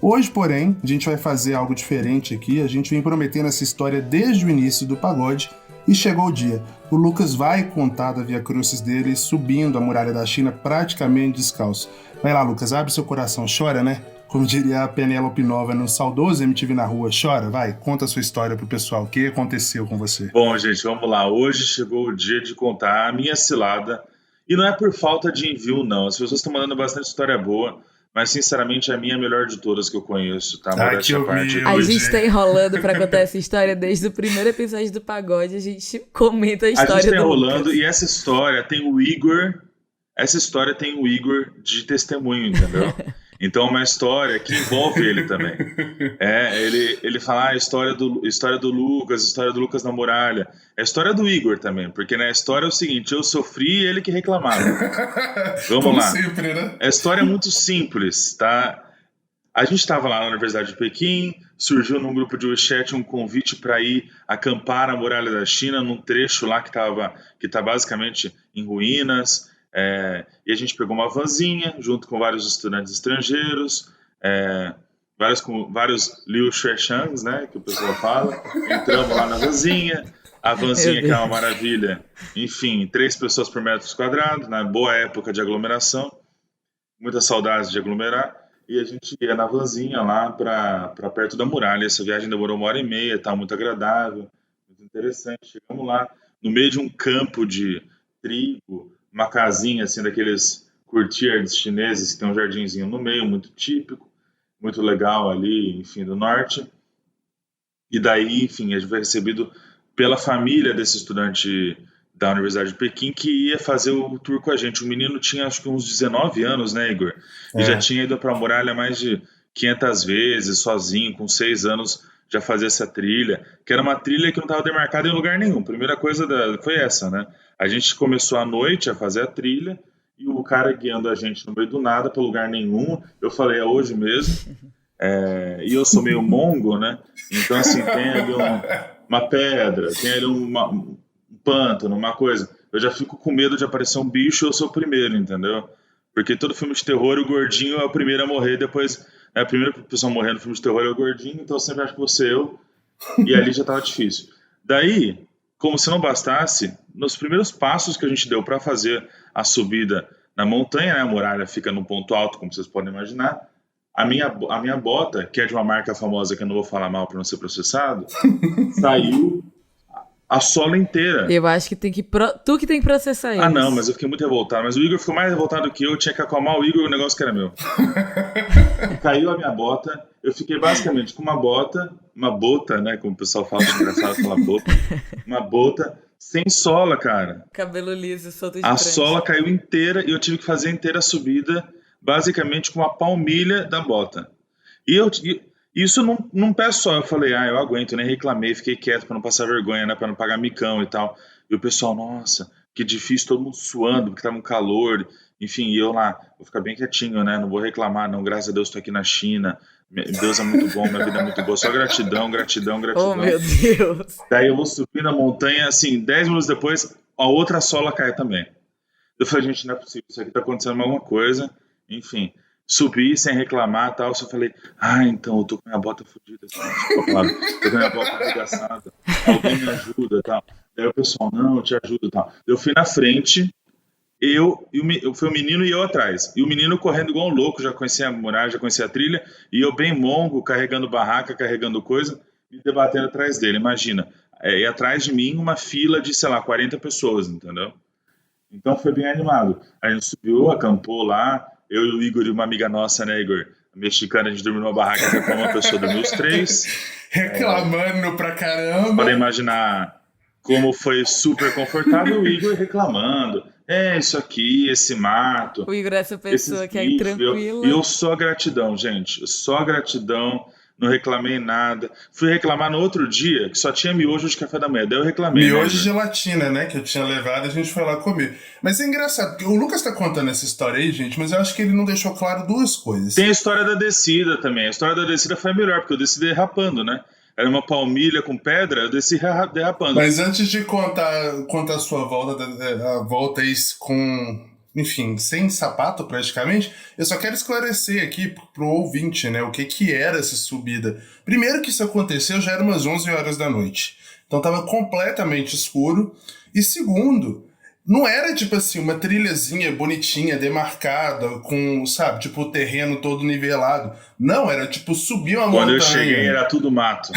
Hoje, porém, a gente vai fazer algo diferente aqui. A gente vem prometendo essa história desde o início do pagode e chegou o dia. O Lucas vai contar da Via Crucis dele subindo a muralha da China praticamente descalço. Vai lá, Lucas, abre seu coração, chora, né? Como diria a Penélope Nova no saudoso MTV na Rua, chora, vai, conta a sua história pro pessoal, o que aconteceu com você? Bom, gente, vamos lá, hoje chegou o dia de contar a minha cilada, e não é por falta de envio, não, as pessoas estão mandando bastante história boa, mas sinceramente a minha é a melhor de todas que eu conheço, tá? Ai, Modéstia à que parte. humilde. A gente tá enrolando pra contar essa história desde o primeiro episódio do Pagode. A gente comenta a A gente história tá do enrolando Lucas. e essa história tem o Igor. Essa história tem o Igor de testemunho, entendeu? Então é uma história que envolve ele também. Ele fala a história do Lucas na muralha. É a história do Igor também, porque na história é o seguinte, eu sofri e ele que reclamava. Vamos Como lá. sempre, né? A história é muito simples, tá? A gente estava lá na Universidade de Pequim, surgiu num grupo de WeChat um convite para ir acampar na Muralha da China, num trecho lá que tá basicamente em ruínas. E a gente pegou uma vanzinha junto com vários estudantes estrangeiros, vários Liu Xueshangs, né, que o pessoal fala. Entramos lá na vanzinha, a vanzinha que é uma maravilha. Enfim, 3 pessoas por metro quadrado, na boa época de aglomeração. Muitas saudades de aglomerar. E a gente ia na vanzinha lá para perto da muralha. Essa viagem demorou 1h30, tá muito agradável, muito interessante. Chegamos lá, no meio de um campo de trigo, uma casinha assim daqueles courtiers chineses que tem um jardinzinho no meio, muito típico, muito legal ali, enfim, do norte. E daí, enfim, a gente foi recebido pela família desse estudante da Universidade de Pequim que ia fazer o tour com a gente. O menino tinha acho que uns 19 anos, né, Igor? E já tinha ido para a muralha mais de 500 vezes, sozinho, com 6 anos, já fazia essa trilha, que era uma trilha que não estava demarcada em lugar nenhum. Primeira coisa foi essa, né? A gente começou à noite a fazer a trilha e o cara guiando a gente no meio do nada, para lugar nenhum. Eu falei, é hoje mesmo. E eu sou meio mongo, né? Então, assim, tem ali uma pedra, tem ali um pântano, uma coisa. Eu já fico com medo de aparecer um bicho e eu sou o primeiro, entendeu? Porque todo filme de terror, o gordinho é o primeiro a morrer, depois... A primeira pessoa a morrer no filme de terror é o gordinho, então eu sempre acho que vou ser eu. E ali já tava difícil. Daí, como se não bastasse, nos primeiros passos que a gente deu para fazer a subida na montanha, né? A muralha fica num ponto alto, como vocês podem imaginar. A minha bota, que é de uma marca famosa que eu não vou falar mal para não ser processado, saiu a sola inteira. Eu acho que tu que tem que processar eles. Ah, não, mas eu fiquei muito revoltado. Mas o Igor ficou mais revoltado que eu tinha que acalmar o Igor e o negócio que era meu. Caiu a minha bota, eu fiquei basicamente com uma bota, né, como o pessoal fala, é engraçado falar bota, uma bota sem sola, cara. Cabelo liso, solto de A prancha. sola caiu inteira e eu tive que fazer inteira a subida, basicamente com uma palmilha da bota. E isso num pé só. Eu falei, eu aguento, nem reclamei, fiquei quieto para não passar vergonha, né, para não pagar micão e tal. E o pessoal, nossa, que difícil, todo mundo suando, porque tava um calor. Enfim, e eu lá, vou ficar bem quietinho, né, não vou reclamar, não, graças a Deus estou aqui na China, Deus é muito bom, minha vida é muito boa, só gratidão, gratidão, gratidão. Oh, meu Deus. Daí eu vou subir na montanha, assim, 10 minutos depois, a outra sola cai também. Eu falei, gente, não é possível, isso aqui tá acontecendo alguma coisa. Enfim, subi sem reclamar e tal, só falei, então, eu tô com minha bota fodida, assim, tô com minha bota arregaçada, alguém me ajuda e tal. Daí o pessoal, não, eu te ajudo e tal. Eu fui na frente, fui o menino e eu atrás. E o menino correndo igual um louco, já conhecia a muralha, já conhecia a trilha, e eu bem mongo, carregando barraca, carregando coisa, me debatendo atrás dele, imagina. E atrás de mim uma fila de, sei lá, 40 pessoas, entendeu? Então foi bem animado. A gente subiu, acampou lá, eu e o Igor e uma amiga nossa, né, Igor? Mexicana, a gente dormiu numa barraca até com uma pessoa, dormiu os 3. Reclamando pra caramba. Pode imaginar como foi super confortável o Igor reclamando. Isso aqui, esse mato. O Igor é essa pessoa que é bichos, intranquila. Eu só gratidão, gente. Só gratidão. Não reclamei nada. Fui reclamar no outro dia, que só tinha miojo de café da manhã. Daí eu reclamei. Miojo de gelatina, né? Que eu tinha levado, a gente foi lá comer. Mas é engraçado, porque o Lucas tá contando essa história aí, gente, mas eu acho que ele não deixou claro 2 coisas. Tem a história da descida também. A história da descida foi melhor, porque eu desci derrapando, né? Era uma palmilha com pedra, eu desci derrapando. Mas antes de contar a sua volta, a volta aí com... Enfim, sem sapato praticamente, eu só quero esclarecer aqui pro ouvinte, né, o que era essa subida. Primeiro que isso aconteceu já era umas 11 horas da noite, então tava completamente escuro. E segundo, não era tipo assim, uma trilhazinha bonitinha, demarcada, com, sabe, tipo o terreno todo nivelado. Não, era tipo subir uma montanha. Quando eu cheguei era tudo mato.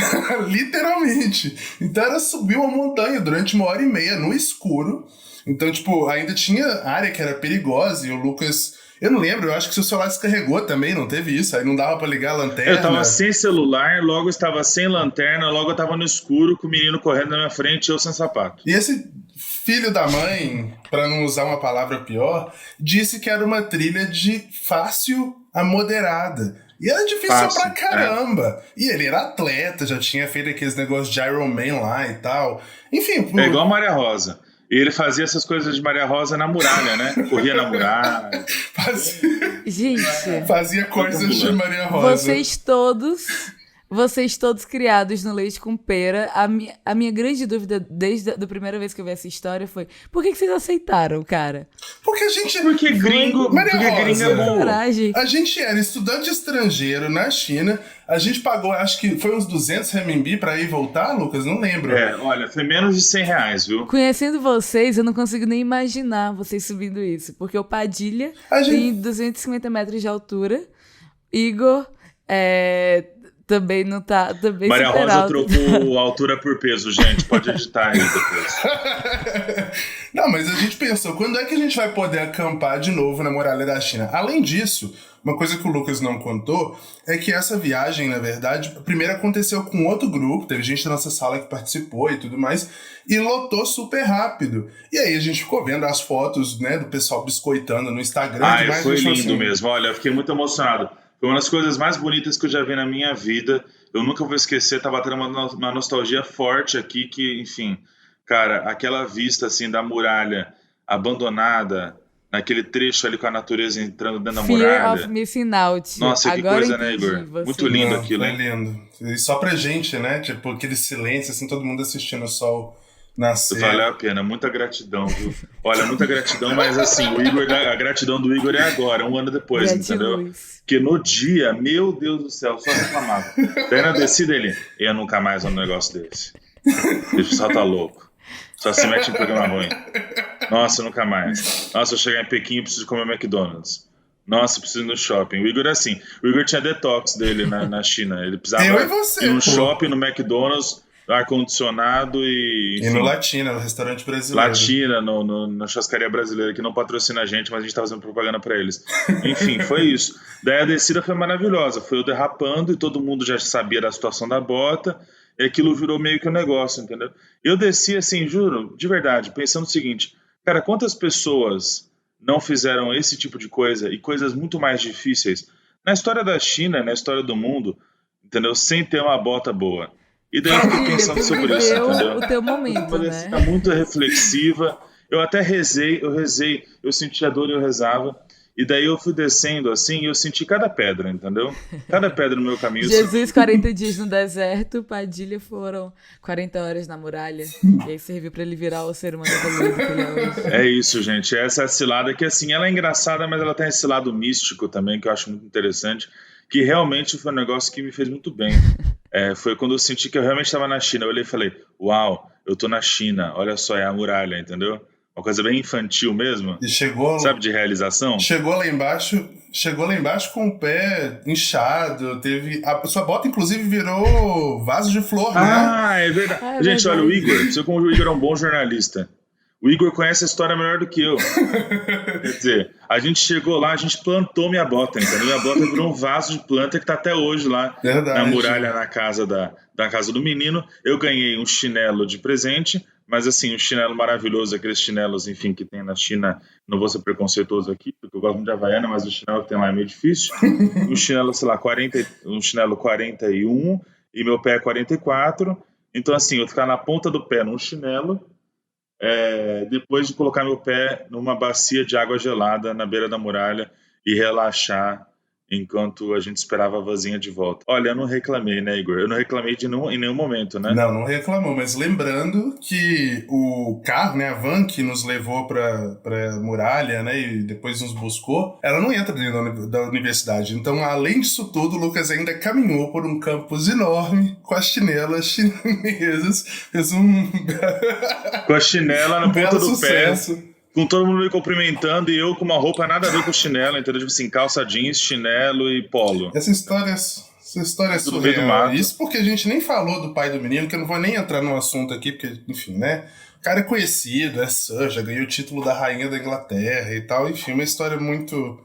Literalmente. Então era subir uma montanha durante 1h30 no escuro. Então, tipo, ainda tinha área que era perigosa e o Lucas Eu não lembro, eu acho que seu celular descarregou também, não teve isso? Aí não dava pra ligar a lanterna. Eu tava sem celular, logo estava sem lanterna, logo eu tava no escuro com o menino correndo na minha frente e eu sem sapato. E esse filho da mãe, pra não usar uma palavra pior, disse que era uma trilha de fácil a moderada. E era difícil Fácil, pra caramba. E ele era atleta, já tinha feito aqueles negócios de Iron Man lá e tal. Enfim... É igual a Maria Rosa. E ele fazia essas coisas de Maria Rosa na muralha, né? Corria na muralha. Gente, Fazia coisas de Maria Rosa. Vocês todos criados no leite com pera, a minha grande dúvida desde a primeira vez que eu vi essa história foi: por que vocês aceitaram, cara? Porque a gente... Porque gringo, Maria porque Rosa, gringo é bom. Coragem. A gente era estudante estrangeiro na China, a gente pagou, acho que foi uns 200 renminbi pra ir e voltar, Lucas? Não lembro. Olha, foi menos de R$100, viu? Conhecendo vocês, eu não consigo nem imaginar vocês subindo isso. Porque o Padilha tem 250 metros de altura. Igor também não tá... Também Maria super Rosa alto. trocou altura por peso, gente. Pode editar aí depois. Não, mas a gente pensou, quando é que a gente vai poder acampar de novo na muralha da China? Além disso, uma coisa que o Lucas não contou é que essa viagem, na verdade, primeiro aconteceu com outro grupo, teve gente da nossa sala que participou e tudo mais, e lotou super rápido. E aí a gente ficou vendo as fotos, né, do pessoal biscoitando no Instagram. Foi lindo mesmo. Olha, eu fiquei muito emocionado. Foi uma das coisas mais bonitas que eu já vi na minha vida. Eu nunca vou esquecer, tava tendo uma nostalgia forte aqui que, enfim, cara, aquela vista assim da muralha abandonada, naquele trecho ali com a natureza entrando dentro da muralha. Fear of Missing Out. Nossa, que Agora coisa, né, Igor? Muito lindo aquilo, foi hein? lindo. E só pra gente, né? Tipo, aquele silêncio, assim, todo mundo assistindo o sol nascer. Valeu a pena, muita gratidão, viu? Olha, muita gratidão, mas assim, a gratidão do Igor é agora, um ano depois, entendeu? Porque no dia, meu Deus do céu, só reclamava. Daí na descida ele, eu nunca mais vou num negócio desse. Esse pessoal tá louco. Só se mete em programa ruim. Nossa, nunca mais. Nossa, eu chegar em Pequim e preciso comer McDonald's. Nossa, preciso ir no shopping. O Igor é assim. O Igor tinha detox dele na China. Ele precisava ir no shopping, no McDonald's, ar-condicionado e... Enfim, e no Latina, no restaurante brasileiro. Latina, na churrascaria brasileira, que não patrocina a gente, mas a gente tá fazendo propaganda pra eles. Enfim, foi isso. Daí a descida foi maravilhosa. Foi eu derrapando e todo mundo já sabia da situação da bota. E aquilo virou meio que um negócio, entendeu? Eu desci assim, juro, de verdade, pensando o seguinte: cara, quantas pessoas não fizeram esse tipo de coisa e coisas muito mais difíceis na história da China, na história do mundo, entendeu? Sem ter uma bota boa. E daí eu fiquei pensando sobre isso, entendeu? O teu momento, né? Tá muito reflexiva. Eu até rezei, eu senti a dor e eu rezava. E daí eu fui descendo assim e eu senti cada pedra, entendeu? Cada pedra no meu caminho. Jesus, 40 dias no deserto, Padilha foram 40 horas na muralha. E aí serviu pra ele virar o ser humano evoluído que ele é hoje. É isso, gente. Essa é a cilada que, assim, ela é engraçada, mas ela tem esse lado místico também, que eu acho muito interessante, que realmente foi um negócio que me fez muito bem. Foi quando eu senti que eu realmente estava na China. Eu olhei e falei, uau, eu tô na China, olha só, é a muralha, entendeu? Uma coisa bem infantil mesmo. E chegou... Sabe, de realização? Chegou lá embaixo com o pé inchado, a sua bota, inclusive, virou vaso de flor, né? É verdade. Gente, olha, o Igor, você como o Igor é um bom jornalista, o Igor conhece a história melhor do que eu. Quer dizer, a gente chegou lá, a gente plantou minha bota, entendeu? Minha bota virou um vaso de planta que tá até hoje lá. Verdade. Na muralha, na casa da casa do menino. Eu ganhei um chinelo de presente, mas assim, um chinelo maravilhoso, aqueles chinelos, enfim, que tem na China. Não vou ser preconceituoso aqui, porque eu gosto muito de Havaiana, mas o chinelo que tem lá é meio difícil. Um chinelo, sei lá, um chinelo 41 e meu pé é 44. Então assim, eu ficar na ponta do pé num chinelo, depois de colocar meu pé numa bacia de água gelada na beira da muralha e relaxar enquanto a gente esperava a vozinha de volta. Olha, eu não reclamei, né, Igor? Eu não reclamei em nenhum momento, né? Não reclamou, mas lembrando que o carro, né, a van que nos levou pra muralha, né, e depois nos buscou, ela não entra dentro da universidade. Então, além disso tudo, o Lucas ainda caminhou por um campus enorme com as chinelas chinesas, fez com a chinela na ponta do sucesso. Pé. Com todo mundo me cumprimentando e eu com uma roupa nada a ver com chinelo, entendeu? Tipo assim, calça jeans, chinelo e polo. Essa história é surreal. Isso porque a gente nem falou do pai do menino, que eu não vou nem entrar no assunto aqui, porque, enfim, né? O cara é conhecido, já ganhou o título da rainha da Inglaterra e tal. Enfim, uma história muito,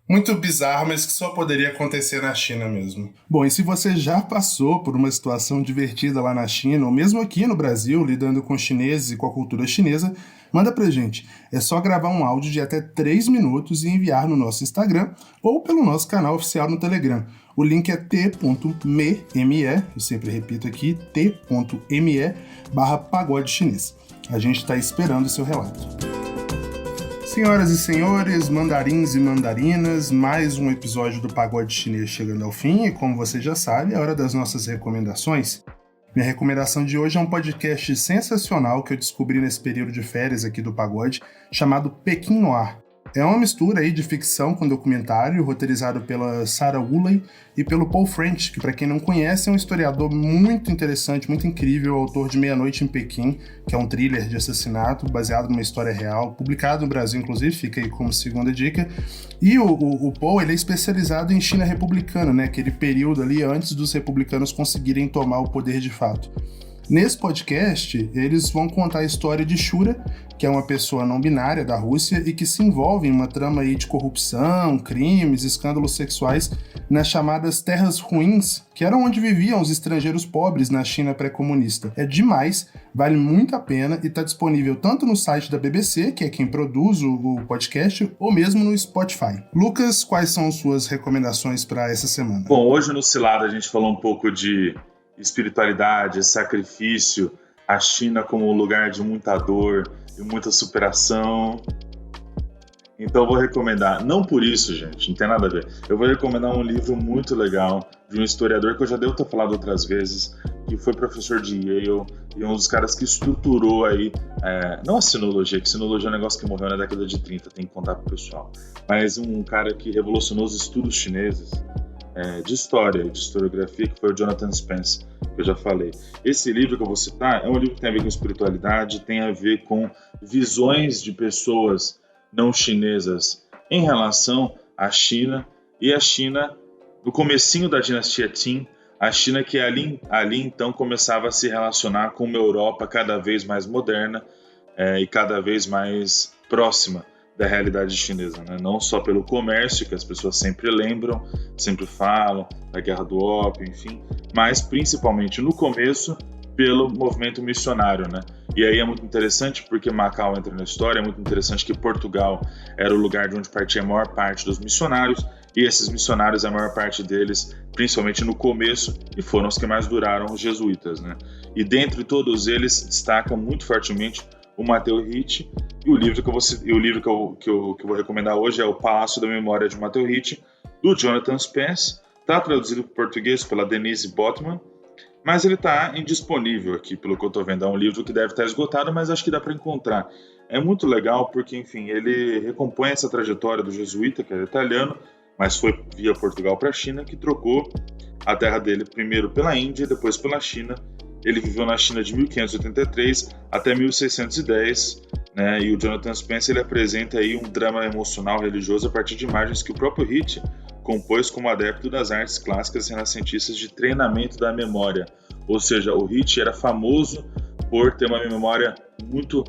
Muito bizarro, mas que só poderia acontecer na China mesmo. Bom, e se você já passou por uma situação divertida lá na China, ou mesmo aqui no Brasil, lidando com chineses e com a cultura chinesa, manda pra gente. É só gravar um áudio de até 3 minutos e enviar no nosso Instagram ou pelo nosso canal oficial no Telegram. O link é t.me, eu sempre repito aqui, t.me/pagode chinês. A gente está esperando o seu relato. Senhoras e senhores, mandarins e mandarinas, mais um episódio do Pagode Chinês chegando ao fim e, como você já sabe, é hora das nossas recomendações. Minha recomendação de hoje é um podcast sensacional que eu descobri nesse período de férias aqui do Pagode, chamado Pequim Noir. É uma mistura aí de ficção com documentário, roteirizado pela Sarah Woolley e pelo Paul French, que, para quem não conhece, é um historiador muito interessante, muito incrível, autor de Meia-Noite em Pequim, que é um thriller de assassinato baseado numa história real, publicado no Brasil, inclusive, fica aí como segunda dica. E o Paul, ele é especializado em China republicana, né, aquele período ali antes dos republicanos conseguirem tomar o poder de fato. Nesse podcast, eles vão contar a história de Shura, que é uma pessoa não binária da Rússia e que se envolve em uma trama aí de corrupção, crimes, escândalos sexuais nas chamadas Terras Ruins, que eram onde viviam os estrangeiros pobres na China pré-comunista. É demais, vale muito a pena e está disponível tanto no site da BBC, que é quem produz o podcast, ou mesmo no Spotify. Lucas, quais são suas recomendações para essa semana? Bom, hoje no Cilada a gente falou um pouco de espiritualidade, sacrifício, a China como um lugar de muita dor e muita superação. Então eu vou recomendar, não por isso, gente, não tem nada a ver, eu vou recomendar um livro muito legal de um historiador que eu já devo ter falado outras vezes, que foi professor de Yale e um dos caras que estruturou aí, não a sinologia, que sinologia é um negócio que morreu na década de 30, tem que contar pro pessoal, mas um cara que revolucionou os estudos chineses de história e de historiografia, que foi o Jonathan Spence, que eu já falei. Esse livro que eu vou citar é um livro que tem a ver com espiritualidade, tem a ver com visões de pessoas não chinesas em relação à China, e a China, no comecinho da dinastia Qin, a China que ali então começava a se relacionar com uma Europa cada vez mais moderna e cada vez mais próxima da realidade chinesa, né? Não só pelo comércio, que as pessoas sempre lembram, sempre falam, da Guerra do Ópio, enfim, mas principalmente no começo pelo movimento missionário, né? E aí é muito interessante porque Macau entra na história, é muito interessante que Portugal era o lugar de onde partia a maior parte dos missionários, e esses missionários, a maior parte deles, principalmente no começo, e foram os que mais duraram, os jesuítas, né? E dentre todos eles destacam muito fortemente o Matteo Ricci, e o livro que eu vou recomendar hoje é O Palácio da Memória de Matteo Ricci, do Jonathan Spence. Está traduzido para o português pela Denise Botman, mas ele está indisponível aqui, pelo que eu estou vendo. É um livro que deve estar esgotado, mas acho que dá para encontrar. É muito legal porque, enfim, ele recompõe essa trajetória do jesuíta, que era italiano, mas foi via Portugal para a China, que trocou a terra dele primeiro pela Índia e depois pela China. Ele viveu na China de 1583 até 1610, né? E o Jonathan Spence ele apresenta aí um drama emocional religioso a partir de imagens que o próprio Ricci compôs como adepto das artes clássicas renascentistas de treinamento da memória. Ou seja, o Ricci era famoso por ter uma memória muito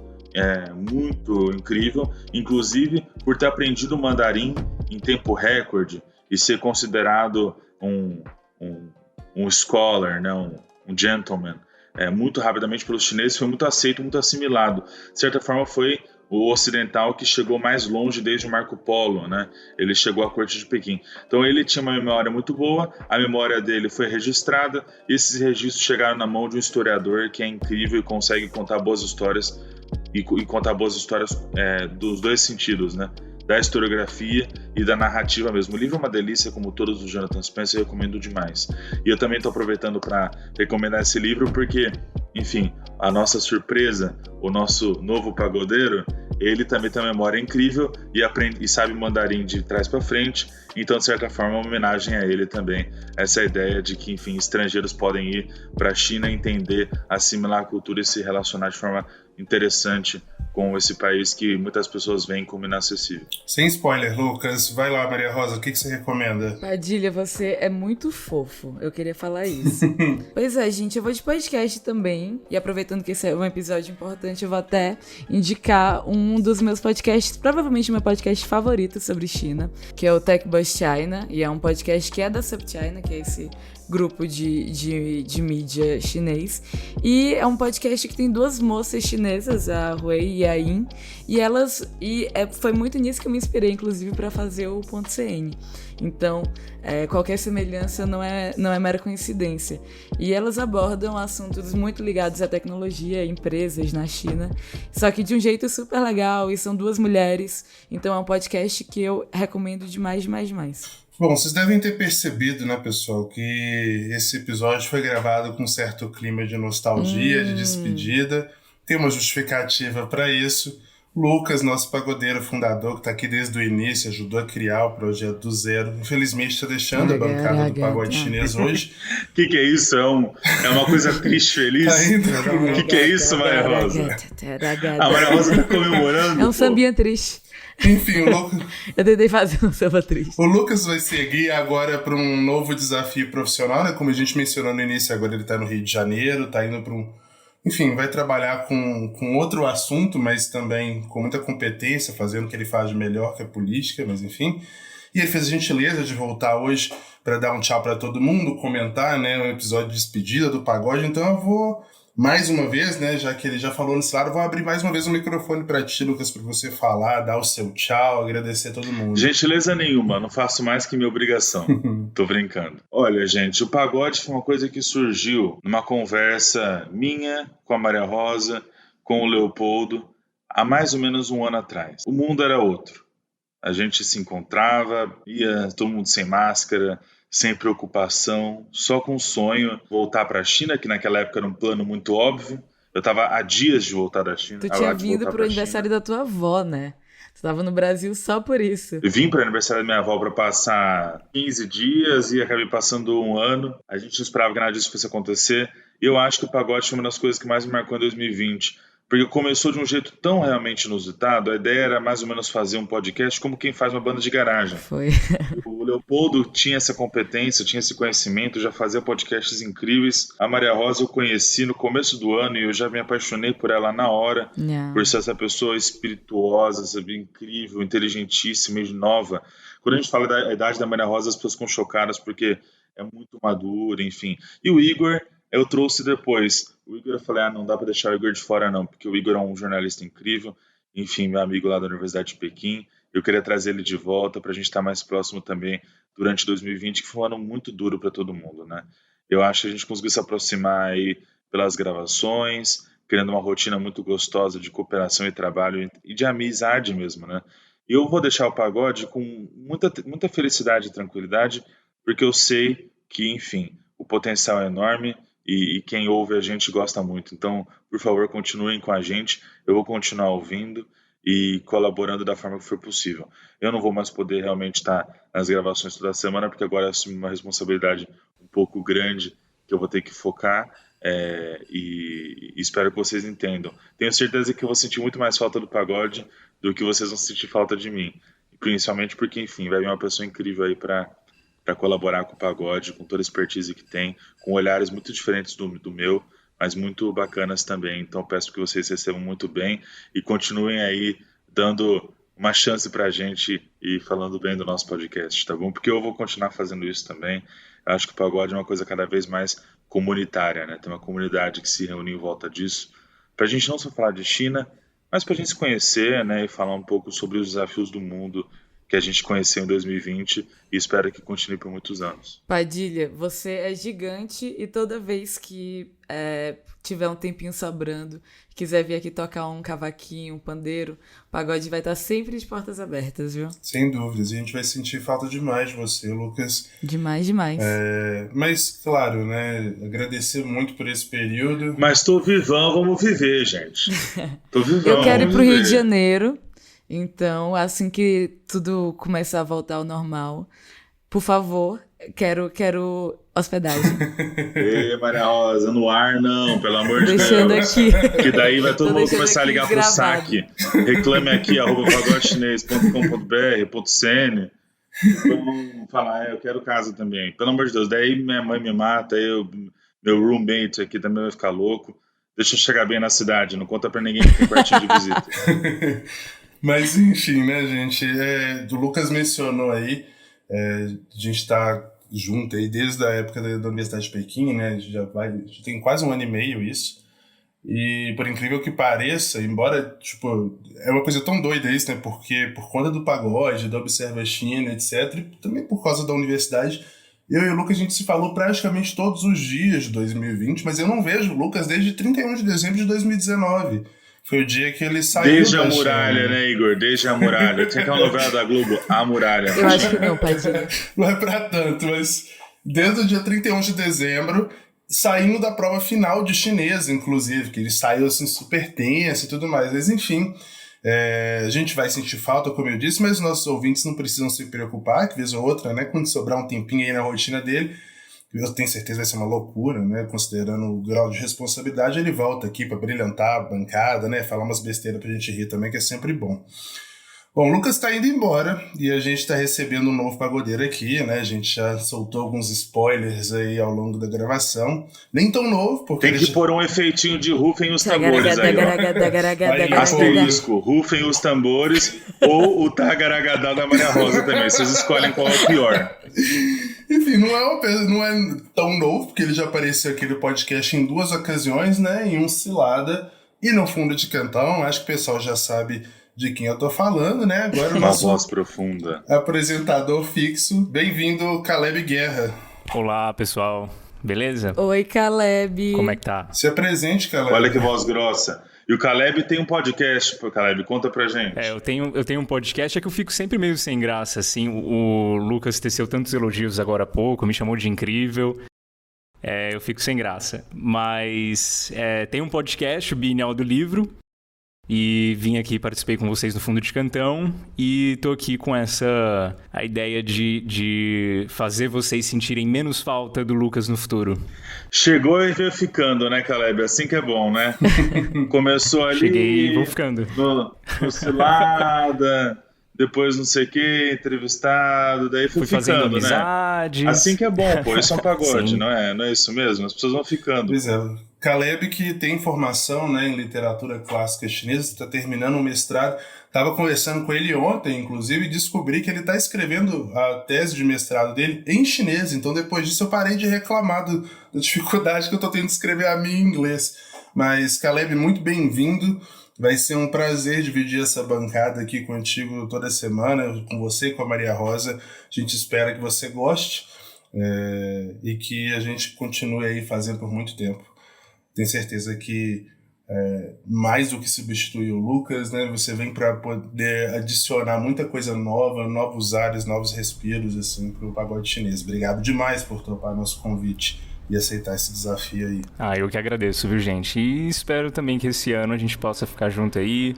incrível, inclusive por ter aprendido o mandarim em tempo recorde e ser considerado um scholar, né? um gentleman, muito rapidamente pelos chineses, foi muito aceito, muito assimilado. De certa forma, foi o ocidental que chegou mais longe desde Marco Polo, né? Ele chegou à corte de Pequim. Então ele tinha uma memória muito boa, a memória dele foi registrada, e esses registros chegaram na mão de um historiador que é incrível e consegue contar boas histórias, e contar boas histórias dos dois sentidos, né? Da historiografia e da narrativa mesmo. O livro é uma delícia, como todos do Jonathan Spence, eu recomendo demais. E eu também estou aproveitando para recomendar esse livro porque, enfim, a nossa surpresa, o nosso novo pagodeiro, ele também tem uma memória incrível e sabe mandarim de trás para frente, então de certa forma é uma homenagem a ele também, essa ideia de que, enfim, estrangeiros podem ir para a China, entender, assimilar a cultura e se relacionar de forma interessante com esse país que muitas pessoas veem como inacessível. Sem spoiler, Lucas. Vai lá, Maria Rosa, o que você recomenda? Padilha, você é muito fofo. Eu queria falar isso. Pois é, gente, eu vou de podcast também. E aproveitando que esse é um episódio importante, eu vou até indicar um dos meus podcasts, provavelmente o meu podcast favorito sobre China, que é o Tech Buzz China. E é um podcast que é da SupChina, que é esse grupo de mídia chinês. E é um podcast que tem duas moças chinesas, a Hui e a Yin, foi muito nisso que eu me inspirei, inclusive, para fazer o .cn. Então, qualquer semelhança não é mera coincidência. E elas abordam assuntos muito ligados à tecnologia, empresas na China, só que de um jeito super legal, e são duas mulheres, então é um podcast que eu recomendo demais. Bom, vocês devem ter percebido, né, pessoal, que esse episódio foi gravado com um certo clima de nostalgia, de despedida. Tem uma justificativa para isso. Lucas, nosso pagodeiro fundador, que está aqui desde o início, ajudou a criar o projeto do zero. Infelizmente está deixando a bancada do pagode chinês hoje. O que é isso? É uma coisa triste, feliz? O que é isso, Maria Rosa? A Maria Rosa está comemorando. É um sambinha triste. Enfim, o Lucas... Eu tentei fazer um samba triste. O Lucas vai seguir agora para um novo desafio profissional, né? Como a gente mencionou no início, agora ele está no Rio de Janeiro, está indo para um... Enfim, vai trabalhar com outro assunto, mas também com muita competência, fazendo o que ele faz de melhor, que é política, mas enfim. E ele fez a gentileza de voltar hoje para dar um tchau para todo mundo, comentar, né, um episódio de despedida do pagode. Então eu vou, mais uma vez, né, já que ele já falou nesse lado, vou abrir mais uma vez o microfone para ti, Lucas, para você falar, dar o seu tchau, agradecer a todo mundo. Gentileza nenhuma, não faço mais que minha obrigação. Tô brincando. Olha, gente, o pagode foi uma coisa que surgiu numa conversa minha com a Maria Rosa, com o Leopoldo, há mais ou menos um ano atrás. O mundo era outro. A gente se encontrava, ia todo mundo sem máscara, sem preocupação, só com o sonho voltar para a China, que naquela época era um plano muito óbvio. Eu estava há dias de voltar da China. Tu tinha vindo pro aniversário da tua avó, né? Tu estava no Brasil só por isso. Eu vim para o aniversário da minha avó para passar 15 dias e acabei passando um ano. A gente não esperava que nada disso fosse acontecer. E eu acho que o pagode foi uma das coisas que mais me marcou em 2020. Porque começou de um jeito tão realmente inusitado. A ideia era mais ou menos fazer um podcast como quem faz uma banda de garagem. Foi. O Leopoldo tinha essa competência, tinha esse conhecimento, já fazia podcasts incríveis. A Maria Rosa eu conheci no começo do ano e eu já me apaixonei por ela na hora. Por ser essa pessoa espirituosa, sabe, incrível, inteligentíssima e nova. Quando a gente fala da idade da Maria Rosa, as pessoas ficam chocadas porque é muito madura, enfim. E o Igor... eu trouxe depois. O Igor, eu falei, não dá para deixar o Igor de fora não, porque o Igor é um jornalista incrível, enfim, meu amigo lá da Universidade de Pequim. Eu queria trazer ele de volta para a gente estar mais próximo também durante 2020, que foi um ano muito duro para todo mundo, né? Eu acho que a gente conseguiu se aproximar aí pelas gravações, criando uma rotina muito gostosa de cooperação e trabalho e de amizade mesmo, né? E eu vou deixar o pagode com muita felicidade e tranquilidade, porque eu sei que, enfim, o potencial é enorme. E quem ouve a gente gosta muito. Então, por favor, continuem com a gente. Eu vou continuar ouvindo e colaborando da forma que for possível. Eu não vou mais poder realmente estar nas gravações toda semana, porque agora eu assumi uma responsabilidade um pouco grande que eu vou ter que focar e espero que vocês entendam. Tenho certeza que eu vou sentir muito mais falta do pagode do que vocês vão sentir falta de mim. Principalmente porque, enfim, vai vir uma pessoa incrível aí para colaborar com o pagode, com toda a expertise que tem, com olhares muito diferentes do meu, mas muito bacanas também. Então peço que vocês recebam muito bem e continuem aí dando uma chance pra gente e falando bem do nosso podcast, tá bom? Porque eu vou continuar fazendo isso também. Eu acho que o pagode é uma coisa cada vez mais comunitária, né? Tem uma comunidade que se reúne em volta disso, pra gente não só falar de China, mas pra gente se conhecer, né? E falar um pouco sobre os desafios do mundo que a gente conheceu em 2020 e espero que continue por muitos anos. Padilha, você é gigante e toda vez que tiver um tempinho sobrando, quiser vir aqui tocar um cavaquinho, um pandeiro, o pagode vai estar sempre de portas abertas, viu? Sem dúvidas, a gente vai sentir falta demais de você, Lucas. Demais. Mas, claro, né, agradecer muito por esse período. Mas tô vivão, vamos viver, gente. Tô vivão, eu quero ir pro Rio de Janeiro. Então, assim que tudo começar a voltar ao normal, por favor, quero hospedagem. Ei, Maria Rosa, no ar não, pelo amor de Deixando Deus. aqui. Que daí vai todo Tô mundo deixando começar a aqui ligar pro gravado. saque. Reclame aqui, @pagodechinês.com.br.cn. Vamos falar, eu quero casa também. Pelo amor de Deus, daí minha mãe me mata, meu roommate aqui também vai ficar louco. Deixa eu chegar bem na cidade, não conta pra ninguém que tem quartinho de visita. Mas enfim, né, gente? O Lucas mencionou aí, a gente tá junto aí desde a época da Universidade de Pequim, né? Já tem quase 1 ano e meio isso. E por incrível que pareça, embora, tipo, é uma coisa tão doida isso, né? Porque por conta do pagode, da Observa China, etc., e também por causa da universidade, eu e o Lucas, a gente se falou praticamente todos os dias de 2020, mas eu não vejo o Lucas desde 31 de dezembro de 2019. Foi o dia que ele saiu Desde da a muralha, China. né, Igor? Desde a muralha. Tinha aquela novela da Globo, A Muralha. Eu acho que não, Padilha. Não é pra tanto, mas desde o dia 31 de dezembro, saindo da prova final de chinês, inclusive, que ele saiu assim super tenso e tudo mais. Mas enfim, a gente vai sentir falta, como eu disse, mas nossos ouvintes não precisam se preocupar, que vez ou outra, né, quando sobrar um tempinho aí na rotina dele, eu tenho certeza que vai ser uma loucura, né, considerando o grau de responsabilidade, ele volta aqui para brilhantar a bancada, né, falar umas besteiras pra gente rir também, que é sempre bom. Bom, o Lucas tá indo embora e a gente tá recebendo um novo pagodeiro aqui, né? A gente já soltou alguns spoilers aí ao longo da gravação. Nem tão novo, porque... Tem que pôr um efeitinho de rufem os tambores aí, ó. Asterisco, rufem os tambores ou o tagaragadá da Maria Rosa também. Vocês escolhem qual é o pior. Enfim, não é tão novo, porque ele já apareceu aqui no podcast em 2 ocasiões, né? Em um Cilada e no Fundo de Cantão. Acho que o pessoal já sabe de quem eu tô falando, né? Agora o nosso voz profunda. Apresentador fixo. Bem-vindo, Caleb Guerra. Olá, pessoal. Beleza? Oi, Caleb. Como é que tá? Se apresente, Caleb. Olha que voz grossa. E o Caleb tem um podcast, Caleb, conta pra gente. Eu tenho um podcast, é que eu fico sempre meio sem graça, assim. O Lucas teceu tantos elogios agora há pouco, me chamou de incrível. Eu fico sem graça. Mas tem um podcast, o Bienal do Livro, e vim aqui, participei com vocês no Fundo de Cantão, e tô aqui com a ideia de fazer vocês sentirem menos falta do Lucas no futuro. Chegou e veio ficando, né, Caleb? Assim que é bom, né? Começou ali... Cheguei e vou ficando. No Cilada, depois não sei o que, entrevistado, daí fui ficando, fazendo né? amizades. Assim que é bom, pô, isso é um pagode, Sim. não é isso mesmo? As pessoas vão ficando. Pois é, Caleb, que tem formação, né, em literatura clássica chinesa, está terminando um mestrado. Estava conversando com ele ontem, inclusive, e descobri que ele está escrevendo a tese de mestrado dele em chinês. Então, depois disso, eu parei de reclamar da dificuldade que eu estou tendo de escrever a minha em inglês. Mas, Caleb, muito bem-vindo. Vai ser um prazer dividir essa bancada aqui contigo toda semana, com você e com a Maria Rosa. A gente espera que você goste e que a gente continue aí fazendo por muito tempo. Tenho certeza que mais do que substituir o Lucas, né, você vem para poder adicionar muita coisa nova, novos ares, novos respiros assim, para o pagode chinês. Obrigado demais por topar nosso convite e aceitar esse desafio aí. Eu que agradeço, viu, gente? E espero também que esse ano a gente possa ficar junto aí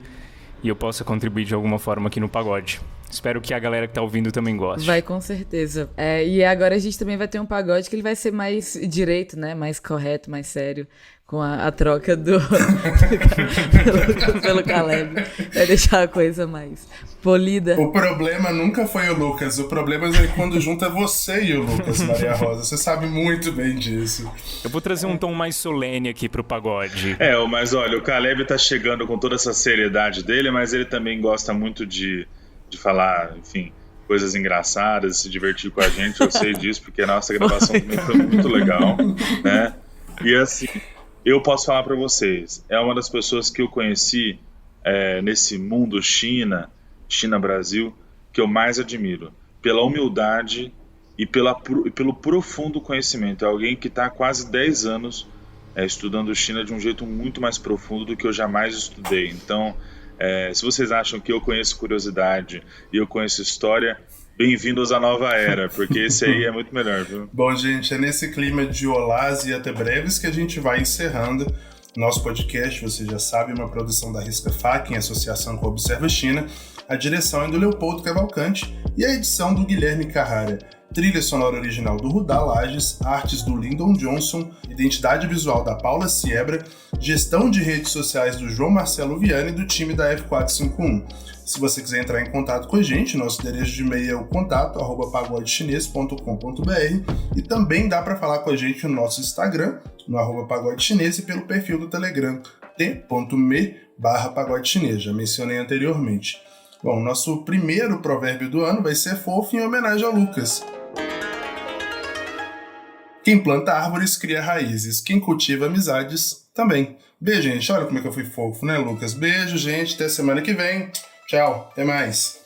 e eu possa contribuir de alguma forma aqui no pagode. Espero que a galera que tá ouvindo também goste. Vai, com certeza. E agora a gente também vai ter um pagode que ele vai ser mais direito, né? Mais correto, mais sério. Com a troca pelo Caleb. Vai deixar a coisa mais polida. O problema nunca foi o Lucas. O problema é quando junta você e o Lucas, Maria Rosa. Você sabe muito bem disso. Eu vou trazer um tom mais solene aqui pro pagode. Mas olha, o Caleb tá chegando com toda essa seriedade dele, mas ele também gosta muito de falar, enfim, coisas engraçadas, se divertir com a gente. Eu sei disso, porque a nossa gravação também foi muito legal, né? E assim, eu posso falar para vocês, é uma das pessoas que eu conheci nesse mundo China-Brasil, que eu mais admiro, pela humildade e pelo profundo conhecimento. É alguém que está há quase 10 anos estudando China de um jeito muito mais profundo do que eu jamais estudei. Então, se vocês acham que eu conheço curiosidade e eu conheço história, bem-vindos à nova era, porque esse aí é muito melhor, viu? Bom, gente, é nesse clima de olás e até breves que a gente vai encerrando nosso podcast. Você já sabe, uma produção da Risca Fac em associação com a Observa China. A direção é do Leopoldo Cavalcante e a edição do Guilherme Carrara. trilha sonora original do Rudá Lages, artes do Lyndon Johnson, identidade visual da Paula Siebra, gestão de redes sociais do João Marcelo Viane do time da F451. Se você quiser entrar em contato com a gente, nosso endereço de e-mail é o contato@pagodechinês.com.br e também dá para falar com a gente no nosso Instagram, no @pagodechinês e pelo perfil do Telegram, t.me/pagodechinês, já mencionei anteriormente. Bom, nosso primeiro provérbio do ano vai ser fofo em homenagem a Lucas. Quem planta árvores cria raízes, quem cultiva amizades também. Beijo, gente. Olha como é que eu fui fofo, né, Lucas? Beijo, gente. Até semana que vem. Tchau. Até mais.